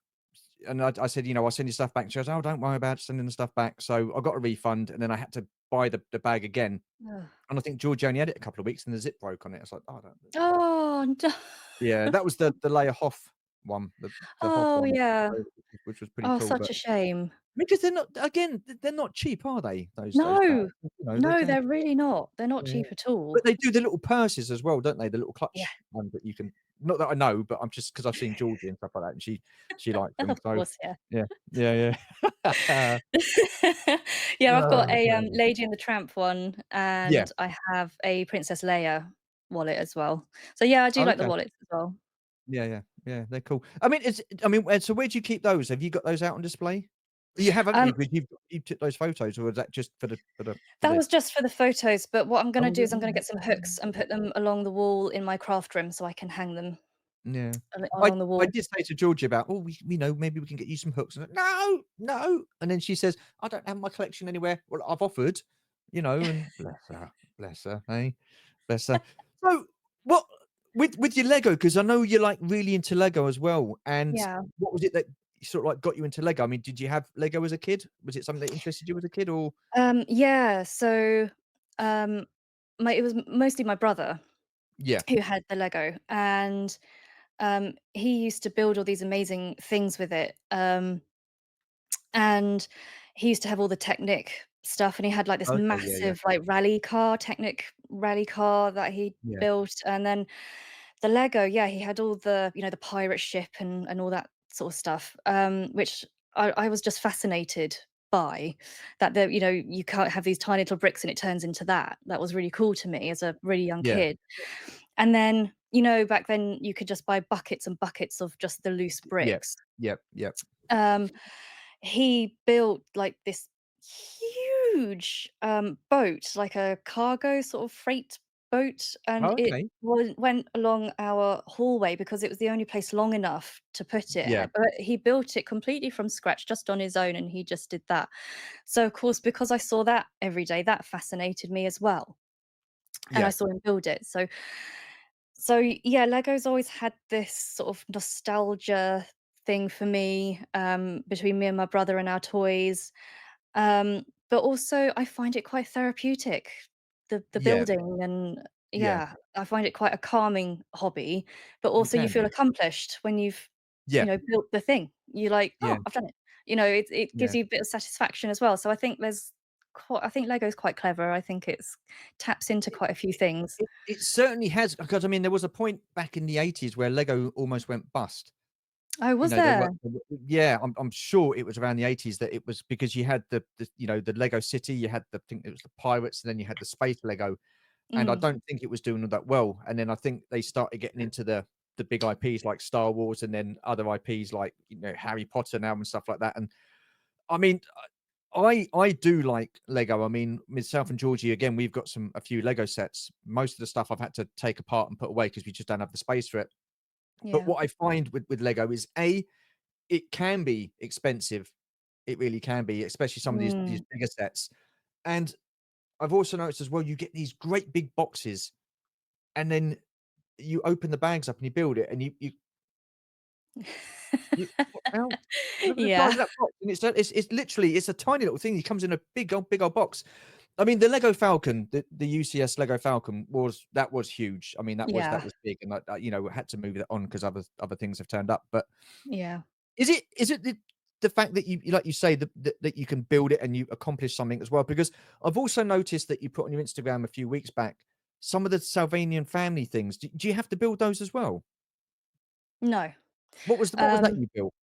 And I said, I'll send your stuff back. She goes, "Oh, don't worry about sending the stuff back." So I got a refund, and then I had to buy the bag again. ugh. And I think George only had it a couple of weeks, and the zip broke on it. I was like, "Oh, don't." Oh, no. Yeah, that was the Leia Hoff one, the Hoff Oh, one, yeah. which was pretty Oh, cool. such But a shame. because they're not, again, they're not cheap, are they? Those bags. No, no, they're really not. They're not Yeah. cheap at all. But they do the little purses as well, don't they? The little Yeah, clutch ones that you can. Not that I know, but I'm just because I've seen Georgie and stuff like that, and she likes them. of So course, yeah. yeah, yeah, yeah. Yeah, I've got Oh, a, God. Lady and the Tramp one, Yeah. and I have a Princess Leia wallet as well. So, yeah, I do like the Okay. wallets as well. Yeah, yeah, yeah. They're cool. So where do you keep those? Have you got those out on display? You have, haven't you? Um, Because you took those photos, or was that just for that this? was just for the photos, but what I'm gonna Oh, do yeah. is I'm gonna get some hooks and put them along the wall in my craft room so I can hang them Yeah. I along the I wall. did say to Georgia about, "Oh, we know, maybe we can get you some hooks." And "No, no." And then she says, "I don't have my collection anywhere." Well, I've offered, and bless her, hey, bless her. So, what with your Lego? Because I know you're like really into Lego as well. And Yeah. what was it that sort of like got you into Lego? I mean, did you have Lego as a kid? Was it something that interested you as a kid, or Yeah, so, um, it was mostly my brother Yeah. who had the Lego, and he used to build all these amazing things with it. And he used to have all the Technic stuff, and he had, like, this Okay. Yeah. Yeah. massive, like, rally car, Technic rally car that he Yeah. built, and then the Lego, yeah, he had all the, the pirate ship and all that sort of stuff, which I was just fascinated by, that you can't have these tiny little bricks and it turns into that. That was really cool to me as a really young Yeah. kid. And then, back then you could just buy buckets and buckets of just the loose Yeah. bricks. Yep. Yep. Um, he built, like, this huge, boat, like a cargo sort of freight boat, and it Okay. went along our hallway because it was the only place long enough to put it, Yeah. but he built it completely from scratch just on his own, and he just did that. So, of course, because I saw that every day, that fascinated me as well, and I Yeah. saw him build it. Yeah, Lego's always had this sort of nostalgia thing for me, between me and my brother and our toys. But also I find it quite therapeutic, the Yeah. building, and Yeah. yeah, I find it quite a calming hobby, but It also you can feel be. accomplished when you've, Yeah. built the thing. You're like, Yeah. "Oh, I've done it." It gives Yeah. you a bit of satisfaction as well. So I think Lego's quite clever. I think it's taps into quite a few things. It certainly has, because I mean, there was a point back in the '80s where Lego almost went bust. Oh, You was know, there? yeah, I'm sure it was around the '80s that it was, because you had the Lego City, you had I think it was the Pirates, and then you had the Space Lego, and I Mm, don't think it was doing all that well. And then I think they started getting into the big IPs like Star Wars, and then other IPs like, Harry Potter now and stuff like that. And I mean, I do like Lego. I mean, myself and Georgie, again, we've got a few Lego sets. Most of the stuff I've had to take apart and put away because we just don't have the space for it. But yeah. what I find with Lego is, it can be expensive. It really can be, especially some of these Mm. bigger sets. And I've also noticed as well, you get these great big boxes, and then you open the bags up and you build it, and what the hell? Look at the size Yeah. of that box, and it's literally, it's a tiny little thing. It comes in a big old box. I mean, the Lego Falcon, the UCS Lego Falcon was huge. I mean, that Yeah. was big, and had to move that on because other things have turned up. But Yeah. is it the fact that you, like you say, that you can build it and you accomplish something as well? Because I've also noticed that you put on your Instagram a few weeks back some of the Salvanian family things. Do you have to build those as well? No. What was that Um, you built?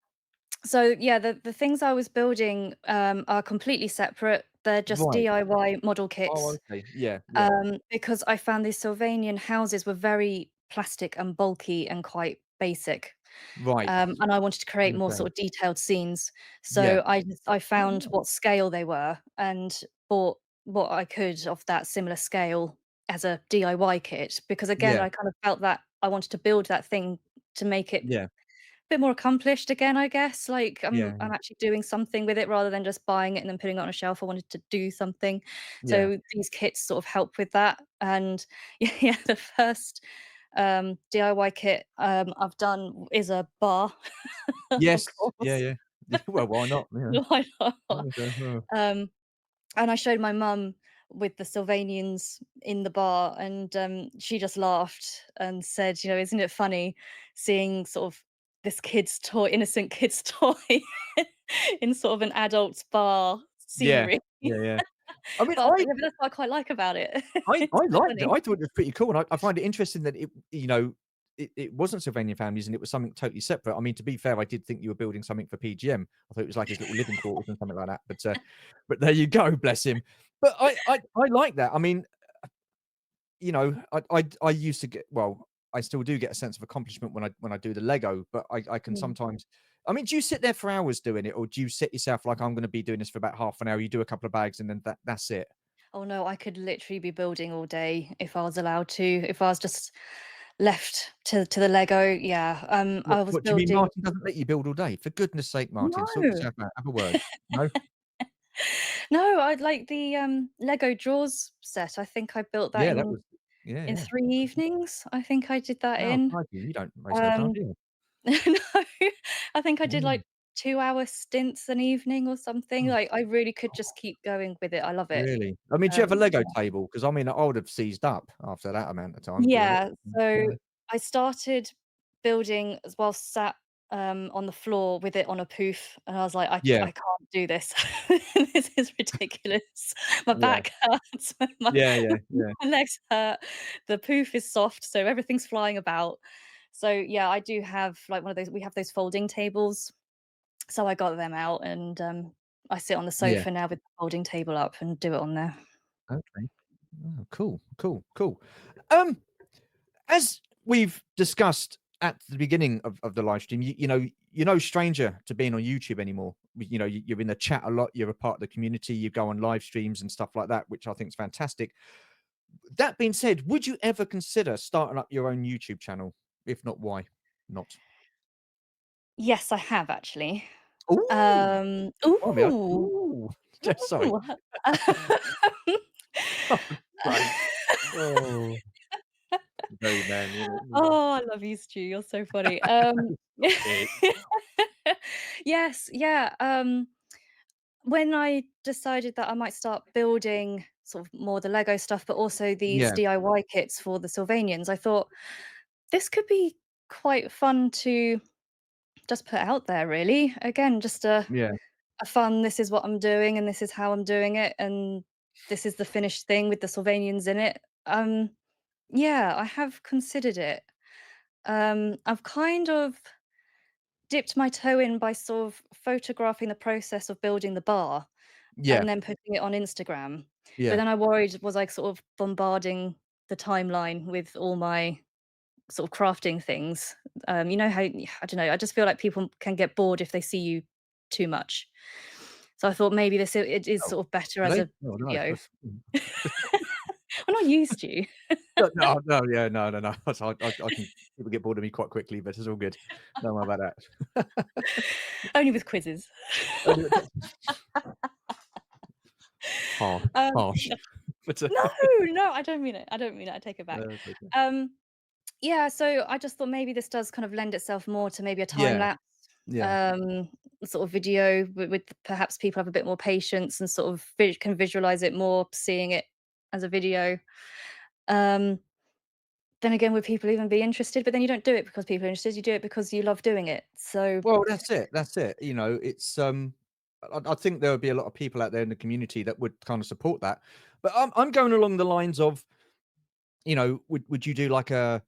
so yeah, the things I was building, are completely separate. They're just Right. DIY model Oh, kits, okay. Yeah, yeah. because I found these Sylvanian houses were very plastic and bulky and quite basic. Right. And I wanted to create more Okay. sort of detailed scenes. Yeah. So I found what scale they were and bought what I could of that similar scale as a DIY kit, because again, Yeah. I kind of felt that I wanted to build that thing to make it Yeah. bit more accomplished again, I guess, like, Yeah. I'm actually doing something with it rather than just buying it and then putting it on a shelf. I wanted to do something. Yeah. So these kits sort of help with that, and yeah, the first, DIY kit, I've done is a bar, of Yes. Yeah, course. yeah. Well, why not? Yeah. Why not? Okay, Um, and I showed my mum with the Sylvanians in the bar, and, she just laughed and said, "Isn't it funny seeing sort of this kid's toy innocent kid's toy in sort of an adult's bar yeah. scenery?" Yeah, yeah. I mean, But I was like, "Yeah, but that's what I quite like about it." It's I quite liked it. funny. I thought it was pretty cool, and I find it interesting that it wasn't Sylvanian families, and it was something totally separate. I mean, to be fair, I did think you were building something for PGM. I thought it was like his little living quarters and something like that. But there you go, bless him. But I like that. I mean, I used to get, well, I still do get a sense of accomplishment when I do the Lego, but I can Mm. sometimes. I mean, do you sit there for hours doing it, or do you set yourself like, I'm going to be doing this for about half an hour? You do a couple of bags, and then that's it. Oh, no, I could literally be building all day if I was allowed to, if I was just left to the Lego, yeah, I was What do you mean building. Martin doesn't let you build all day? For goodness sake, Martin, sort No. yourself out. Have a word. No? No, I'd like the, Lego drawers set. I think I built that Yeah, that in was yeah, in yeah. 3 evenings. I think I did that Oh, in. crikey, you don't waste no time, Um, do you? no, I think I did, Mm. like, 2-hour stints an evening or something. Mm. Like, I really could just keep going with it. I love it. Really? I mean, do you have a Um, Lego table? Because I mean, I would have seized up after that amount of time doing it. yeah, so Yeah. I started building as well sat, on the floor with it on a poof, and I was like, Yeah. I can't do this. This is ridiculous. My Yeah. back hurts, Yeah. Yeah. Yeah. my legs hurt. The poof is soft, so everything's flying about. So, yeah, I do have, like, one of those we have those folding tables, so I got them out and, I sit on the Yeah. sofa now with the folding table up and do it on there. Okay. Oh, cool. Cool. Cool. Um, as we've discussed at the beginning of the live stream, you know, you're no stranger to being on YouTube anymore. You know, you're in the chat a lot. You're a part of the community. You go on live streams and stuff like that, which I think is fantastic. That being said, would you ever consider starting up your own YouTube channel? If not, why not? Yes, I have actually. Ooh, oh, yeah. Ooh. Ooh. Sorry. Ooh. Oh, great. Oh, very manly. Oh, I love you, Stu, you're so funny. Stop it. Yes, yeah, when I decided that I might start building sort of more the Lego stuff, but also these Yeah, DIY kits for the Sylvanians, I thought this could be quite fun to just put out there really. Again, just yeah. a fun, this is what I'm doing and this is how I'm doing it and this is the finished thing with the Sylvanians in it. Yeah, I have considered it. I've kind of dipped my toe in by sort of photographing the process of building the bar Yeah, and then putting it on Instagram. But yeah. then I worried, was I sort of bombarding the timeline with all my sort of crafting things? You know how, I don't know, I just feel like people can get bored if they see you too much. So I thought maybe it is Oh, sort of better as really? a Oh, no. video. That's I'm not used to. no, no, no, yeah, no, no, no. I can people get bored of me quite quickly, but it's all good. Don't worry about that. Only with quizzes. Only harsh, Um, harsh. But, no, no, I don't mean it. I don't mean it. I take it back. no, it's okay. Um, yeah, so I just thought maybe this does kind of lend itself more to maybe a time Yeah, lapse yeah. um sort of video with perhaps people have a bit more patience and sort of can visualize it more, seeing it as a video. Um, then again, would people even be interested? But then you don't do it because people are interested. You do it because you love doing it. So Well, that's it. That's it. You know, it's I think there would be a lot of people out there in the community that would kind of support that. But I'm going along the lines of, you know, would you do like a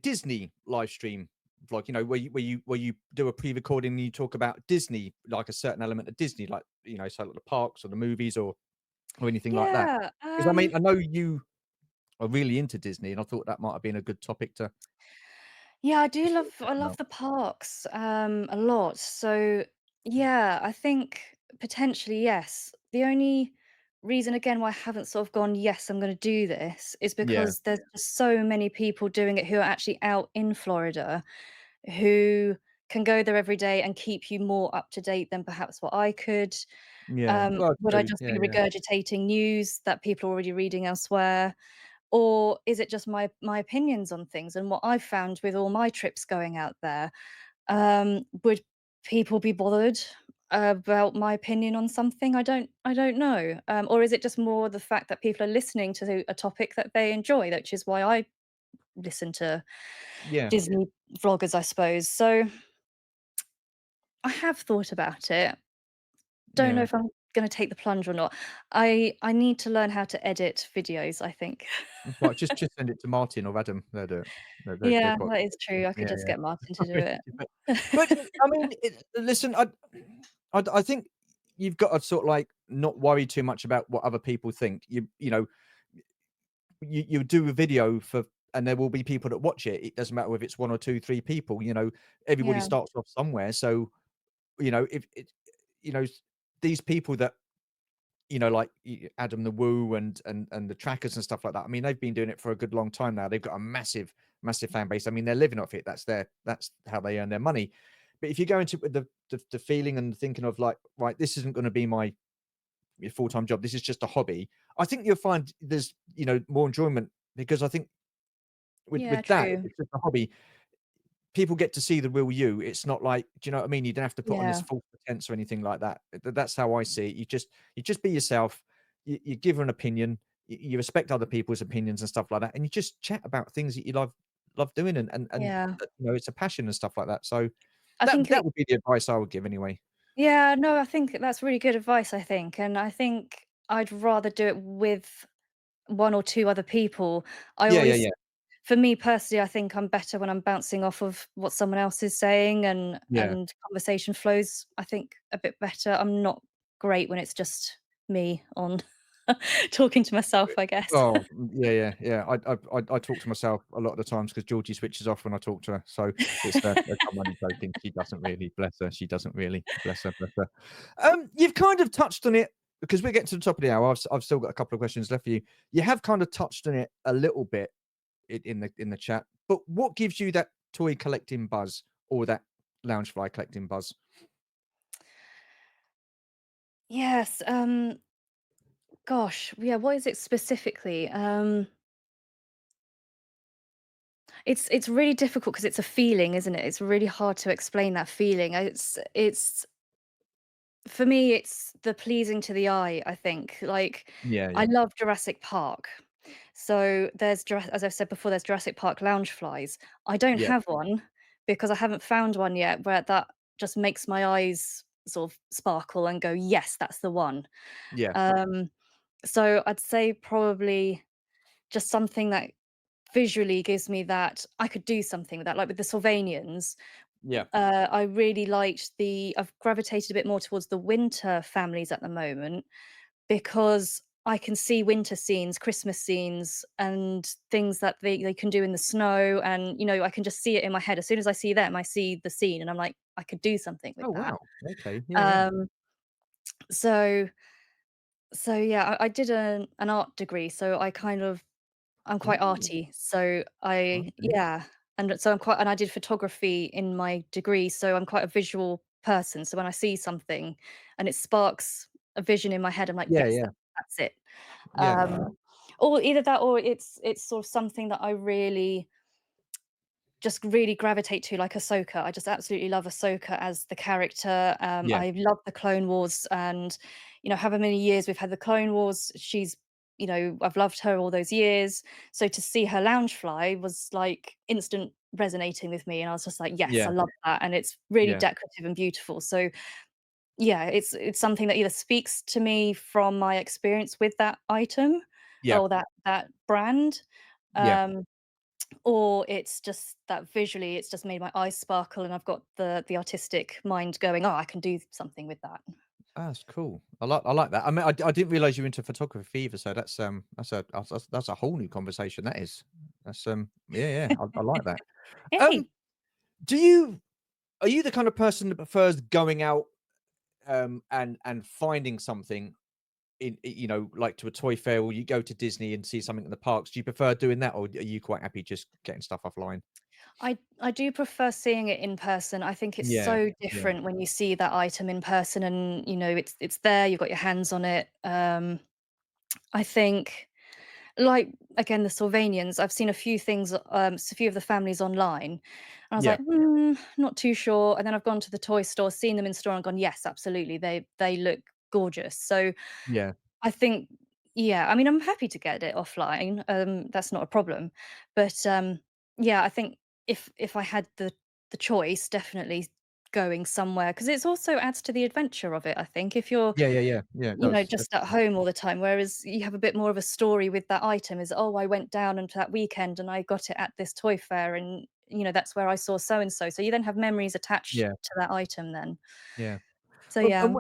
Disney live stream vlog, you know, where you do a pre-recording and you talk about Disney, like a certain element of Disney, like, you know, so like the parks or the movies or anything like that. yeah, Because I mean, I know you are really into Disney, and I thought that might have been a good topic to yeah, sort I of love about. the parks a lot. So yeah, I think potentially yes. The only reason again why I haven't sort of gone, yes, I'm going to do this is Yeah, because there's just so many people doing it who are actually out in Florida who can go there every day and keep you more up to date than perhaps what I could. yeah. Well, Would I true. just Yeah, be yeah, regurgitating news that people are already reading elsewhere? Or is it just my opinions on things? And what I've found with all my trips going out there, would people be bothered about my opinion on something? I don't know. Or is it just more the fact that people are listening to a topic that they enjoy, which is why I listen to yeah, Disney vloggers, I suppose. So I have thought about it. Don't know yeah. if I'm gonna take the plunge or not. I need to learn how to edit videos, I think. That's right. Just send it to Martin or Adam. They'll do it. They're Yeah, quite that is true. I could yeah, just yeah. get Martin to do it. But I mean, listen, I think you've got to sort of like not worry too much about what other people think. You know, you do a video for, and there will be people that watch it. It doesn't matter if it's one or two, three people. You know, everybody Yeah, starts off somewhere. So you know, if it, you know, these people that, you know, like Adam the Woo and the trackers and stuff like that. I mean, they've been doing it for a good long time now. They've got a massive fan base. I mean, they're living off it. That's how they earn their money. But if you go into it with the feeling and thinking of like, right, this isn't going to be my full-time job. This is just a hobby. I think you'll find there's, you know, more enjoyment, because I think yeah, with that, if true. it's just a hobby, people get to see the real you. It's not like, do you know what I mean? You don't have to put on this Yeah. false pretense or anything like that. That's how I see it. You just be yourself. You give an opinion. You respect other people's opinions and stuff like that, and you just chat about things that you love doing, and Yeah. it's a passion and stuff like that. So I that think that that would be the advice I would give anyway. yeah, no, I think that's really good advice, I think. And I think I'd rather do it with one or two other people. I Yeah, yeah, always yeah, For me personally, I think I'm better when I'm bouncing off of what someone else is saying, yeah. and conversation flows, I think, a bit better. I'm not great when it's just me on talking to myself, I guess. Oh, yeah, yeah, yeah. I talk to myself a lot of the times because Georgie switches off when I talk to her. So it's I'm only joking. She doesn't really, bless her. She doesn't really, bless her, bless her. You've kind of touched on it because we're getting to the top of the hour. I've still got a couple of questions left for you. You have kind of touched on it a little bit in the chat, but what gives you that toy collecting buzz or that loungefly collecting buzz? Yes, gosh, yeah, what is it specifically? It's really difficult because it's a feeling, isn't it? It's really hard to explain that feeling. It's For me, it's the pleasing to the eye, I think. Like, Yeah, I yeah, love Jurassic Park. So as I've said before, there's Jurassic Park lounge flies. I don't yeah, have one because I haven't found one yet where that just makes my eyes sort of sparkle and go, yes, that's the one. yeah, Um, so I'd say probably just something that visually gives me that I could do something with that. Like with the Sylvanians, yeah, I really liked I've gravitated a bit more towards the winter families at the moment because I can see winter scenes, Christmas scenes, and things that they can do in the snow. And, I can just see it in my head. As soon as I see them, I see the scene and I'm like, I could do something with oh that. wow, okay, yeah, yeah. Um, so, so yeah, I did an art degree. So I'm quite Ooh, arty, so okay. and I did photography in my degree, so I'm quite a visual person. So when I see something and it sparks a vision in my head, I'm like, Yeah, yes, yeah, that's it. yeah, Or either that, or it's sort of something that I really gravitate to, like Ahsoka. I just absolutely love Ahsoka as the character. yeah, I love the Clone Wars, and however many years we've had the Clone Wars, I've loved her all those years. So to see her Loungefly was like instant resonating with me, and I was just like, yes, I yeah, love that, and it's really yeah, decorative and beautiful. So yeah, it's something that either speaks to me from my experience with that item yeah, or that brand. yeah. Um, or it's just that visually it's just made my eyes sparkle and I've got the artistic mind going, "Oh, I can do something with that." That's cool. I like that. I mean, I didn't realize you were into photography either, so that's a whole new conversation, that is. That's, yeah, yeah, I like that. Um, Yay! do you are you the kind of person that prefers going out, and finding something like to a toy fair, or you go to Disney and see something in the parks? Do you prefer doing that, or are you quite happy just getting stuff offline? I do prefer seeing it in person. I think it's Yeah, so yeah, different when you see that item in person and, it's there, you've got your hands on it. I think, like, again, the Sylvanians, I've seen a few things, a few of the families online, and I was yeah, like, not too sure." And then I've gone to the toy store, seen them in store, and gone, "Yes, absolutely, they look gorgeous." So yeah, I think, yeah, I mean, I'm happy to get it offline. That's not a problem. But yeah, I think if I had the choice, definitely going somewhere because it's also adds to the adventure of it. I think if you're yeah, yeah, yeah, yeah, it does. just at home all the time, whereas you have a bit more of a story with that item. Is, oh, I went down into that weekend and I got it at this toy fair, and that's where I saw so and so. So you then have memories attached Yeah, to that item. Then, yeah. so Um, yeah.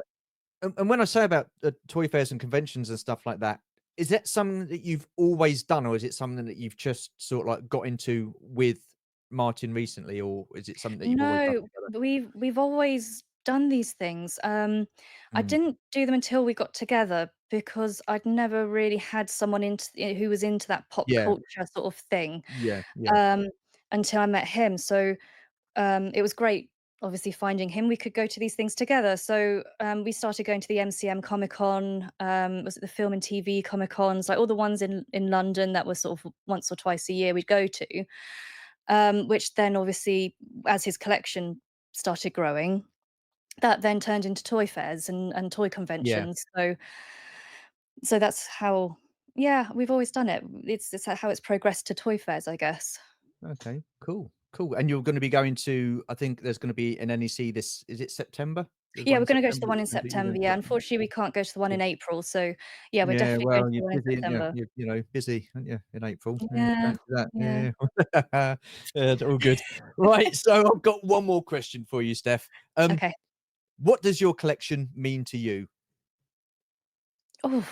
and and when I say about, toy fairs and conventions and stuff like that, is that something that you've always done, or is it something that you've just sort of like got into with Martin recently, or is it something that you've always done No, together? we've always done these things. I Mm. didn't do them until we got together because I'd never really had someone who was into that pop Yeah, culture sort of thing, yeah, yeah, um, until I met him. So, it was great, obviously, finding him. We could go to these things together. So, we started going to the MCM Comic Con, was it the Film and TV Comic Cons, like all the ones in London that were sort of once or twice a year we'd go to. which then obviously, as his collection started growing, that then turned into toy fairs and toy Yeah. conventions. So that's how, yeah, we've always done it. It's how it's progressed to toy fairs, I guess. Okay. Cool. Cool. And you're going to be going to, I think there's going to be an NEC this, is it September? There's Yeah, one we're in gonna go to the September one in that you're September, doing yeah. September. Unfortunately, we can't go to the one Yeah. in April, so, yeah, we're Yeah, definitely going to well, the you're one in busy, aren't you? September. You're busy, aren't you, in April? Yeah, Yeah, don't do that. yeah. Yeah. Yeah, all good. Right, so I've got one more question for you, Steph. Okay. What does your collection mean to you? Oh,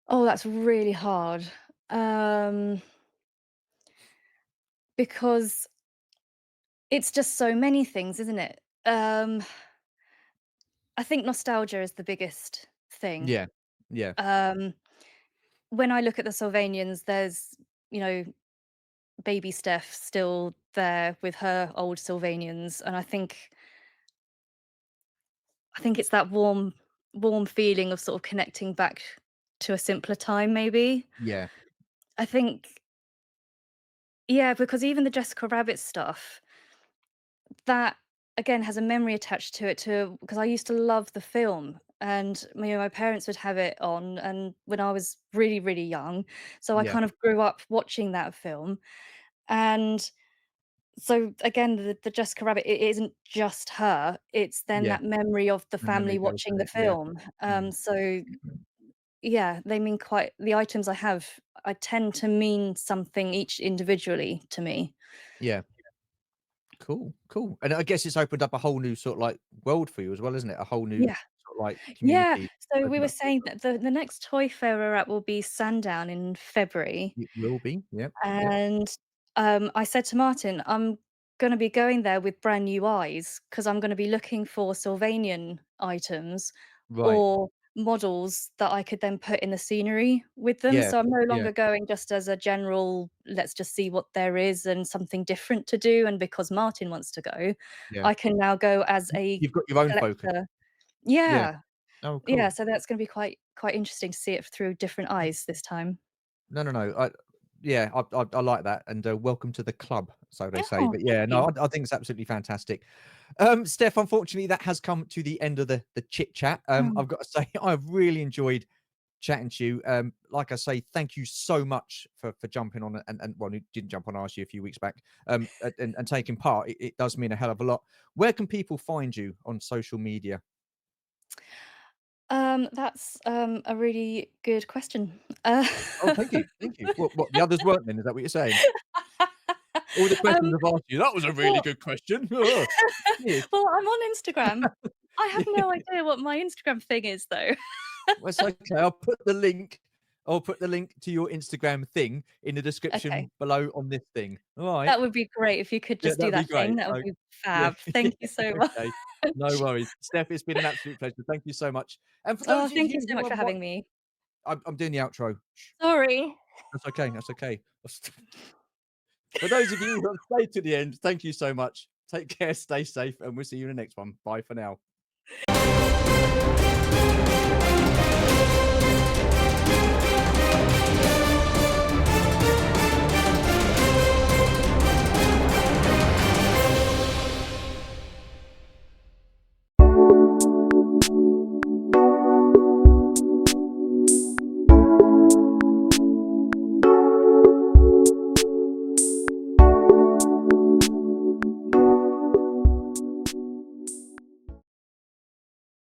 oh, that's really hard. Um, because it's just so many things, isn't it? I think nostalgia is the biggest thing. Yeah. Yeah. Um, when I look at the Sylvanians, there's, you know, baby Steph still there with her old Sylvanians, and I think it's that warm feeling of sort of connecting back to a simpler time, maybe. Yeah. I think, yeah, because even the Jessica Rabbit stuff, that again has a memory attached to it too, because I used to love the film, and my parents would have it on, and when I was really, really young, so I Yeah. kind of grew up watching that film. And so again, the Jessica Rabbit, it isn't just her, it's then Yeah. that memory of the The memory family goes watching with the it. Yeah. film. Yeah. So yeah, they mean quite, the items I have, I tend to mean something each individually to me. Yeah. Cool. Cool. And I guess it's opened up a whole new sort of like world for you as well, isn't it? A whole new Yeah. sort of like Yeah, community so we opened were up for you. saying that the next toy fair we're at will be Sandown in February, It will be. Yep. Yep. and, I said to Martin, "I'm gonna be going there with brand new eyes because 'cause I'm gonna be looking for Sylvanian items Right. or models that I could then put in the scenery with them, Yeah. so I'm no Yeah. longer going just as a general, "Let's just see what there is and something different to do," and because Martin wants to go, Yeah. I can now go as a You've got your own focus. collector. Yeah. Yeah. Oh, Yeah, cool. so that's gonna be quite interesting to see it through different eyes this time. No, no, no. Yeah, I like that, and welcome to the club, so they say. Oh, But thank yeah, no, you. I think it's absolutely fantastic. Steph, unfortunately, that has come to the end of the chit chat. Oh, I've got to say, I've really enjoyed chatting to you. Like I say, thank you so much for jumping on and well, you didn't jump on. I asked you a few weeks back. And taking part. It does mean a hell of a lot. Where can people find you on social media? that's, a really good question. Oh, thank you, thank you. What the others weren't then? Is that what you're saying? All the questions Um, I've asked you. That was a really well good question. Cheers. well, I'm on Instagram. I have Yeah. no idea what my Instagram thing is, though. Well, it's okay. I'll put the link to your Instagram thing in the Okay. description below on this thing. All right. That would be great if you could Yeah, just do that'd be that thing, great. that would Oh, be yeah. fab. Yeah. Thank you so much. Okay. No worries. Steph, it's been an absolute pleasure. Thank you so much. And for Oh, those of thank you you so who much are for having me. I'm doing the outro. Shh, Sorry. that's okay. That's okay. For those of you who have stayed to the end, thank you so much. Take care, stay safe, and we'll see you in the next one. Bye for now.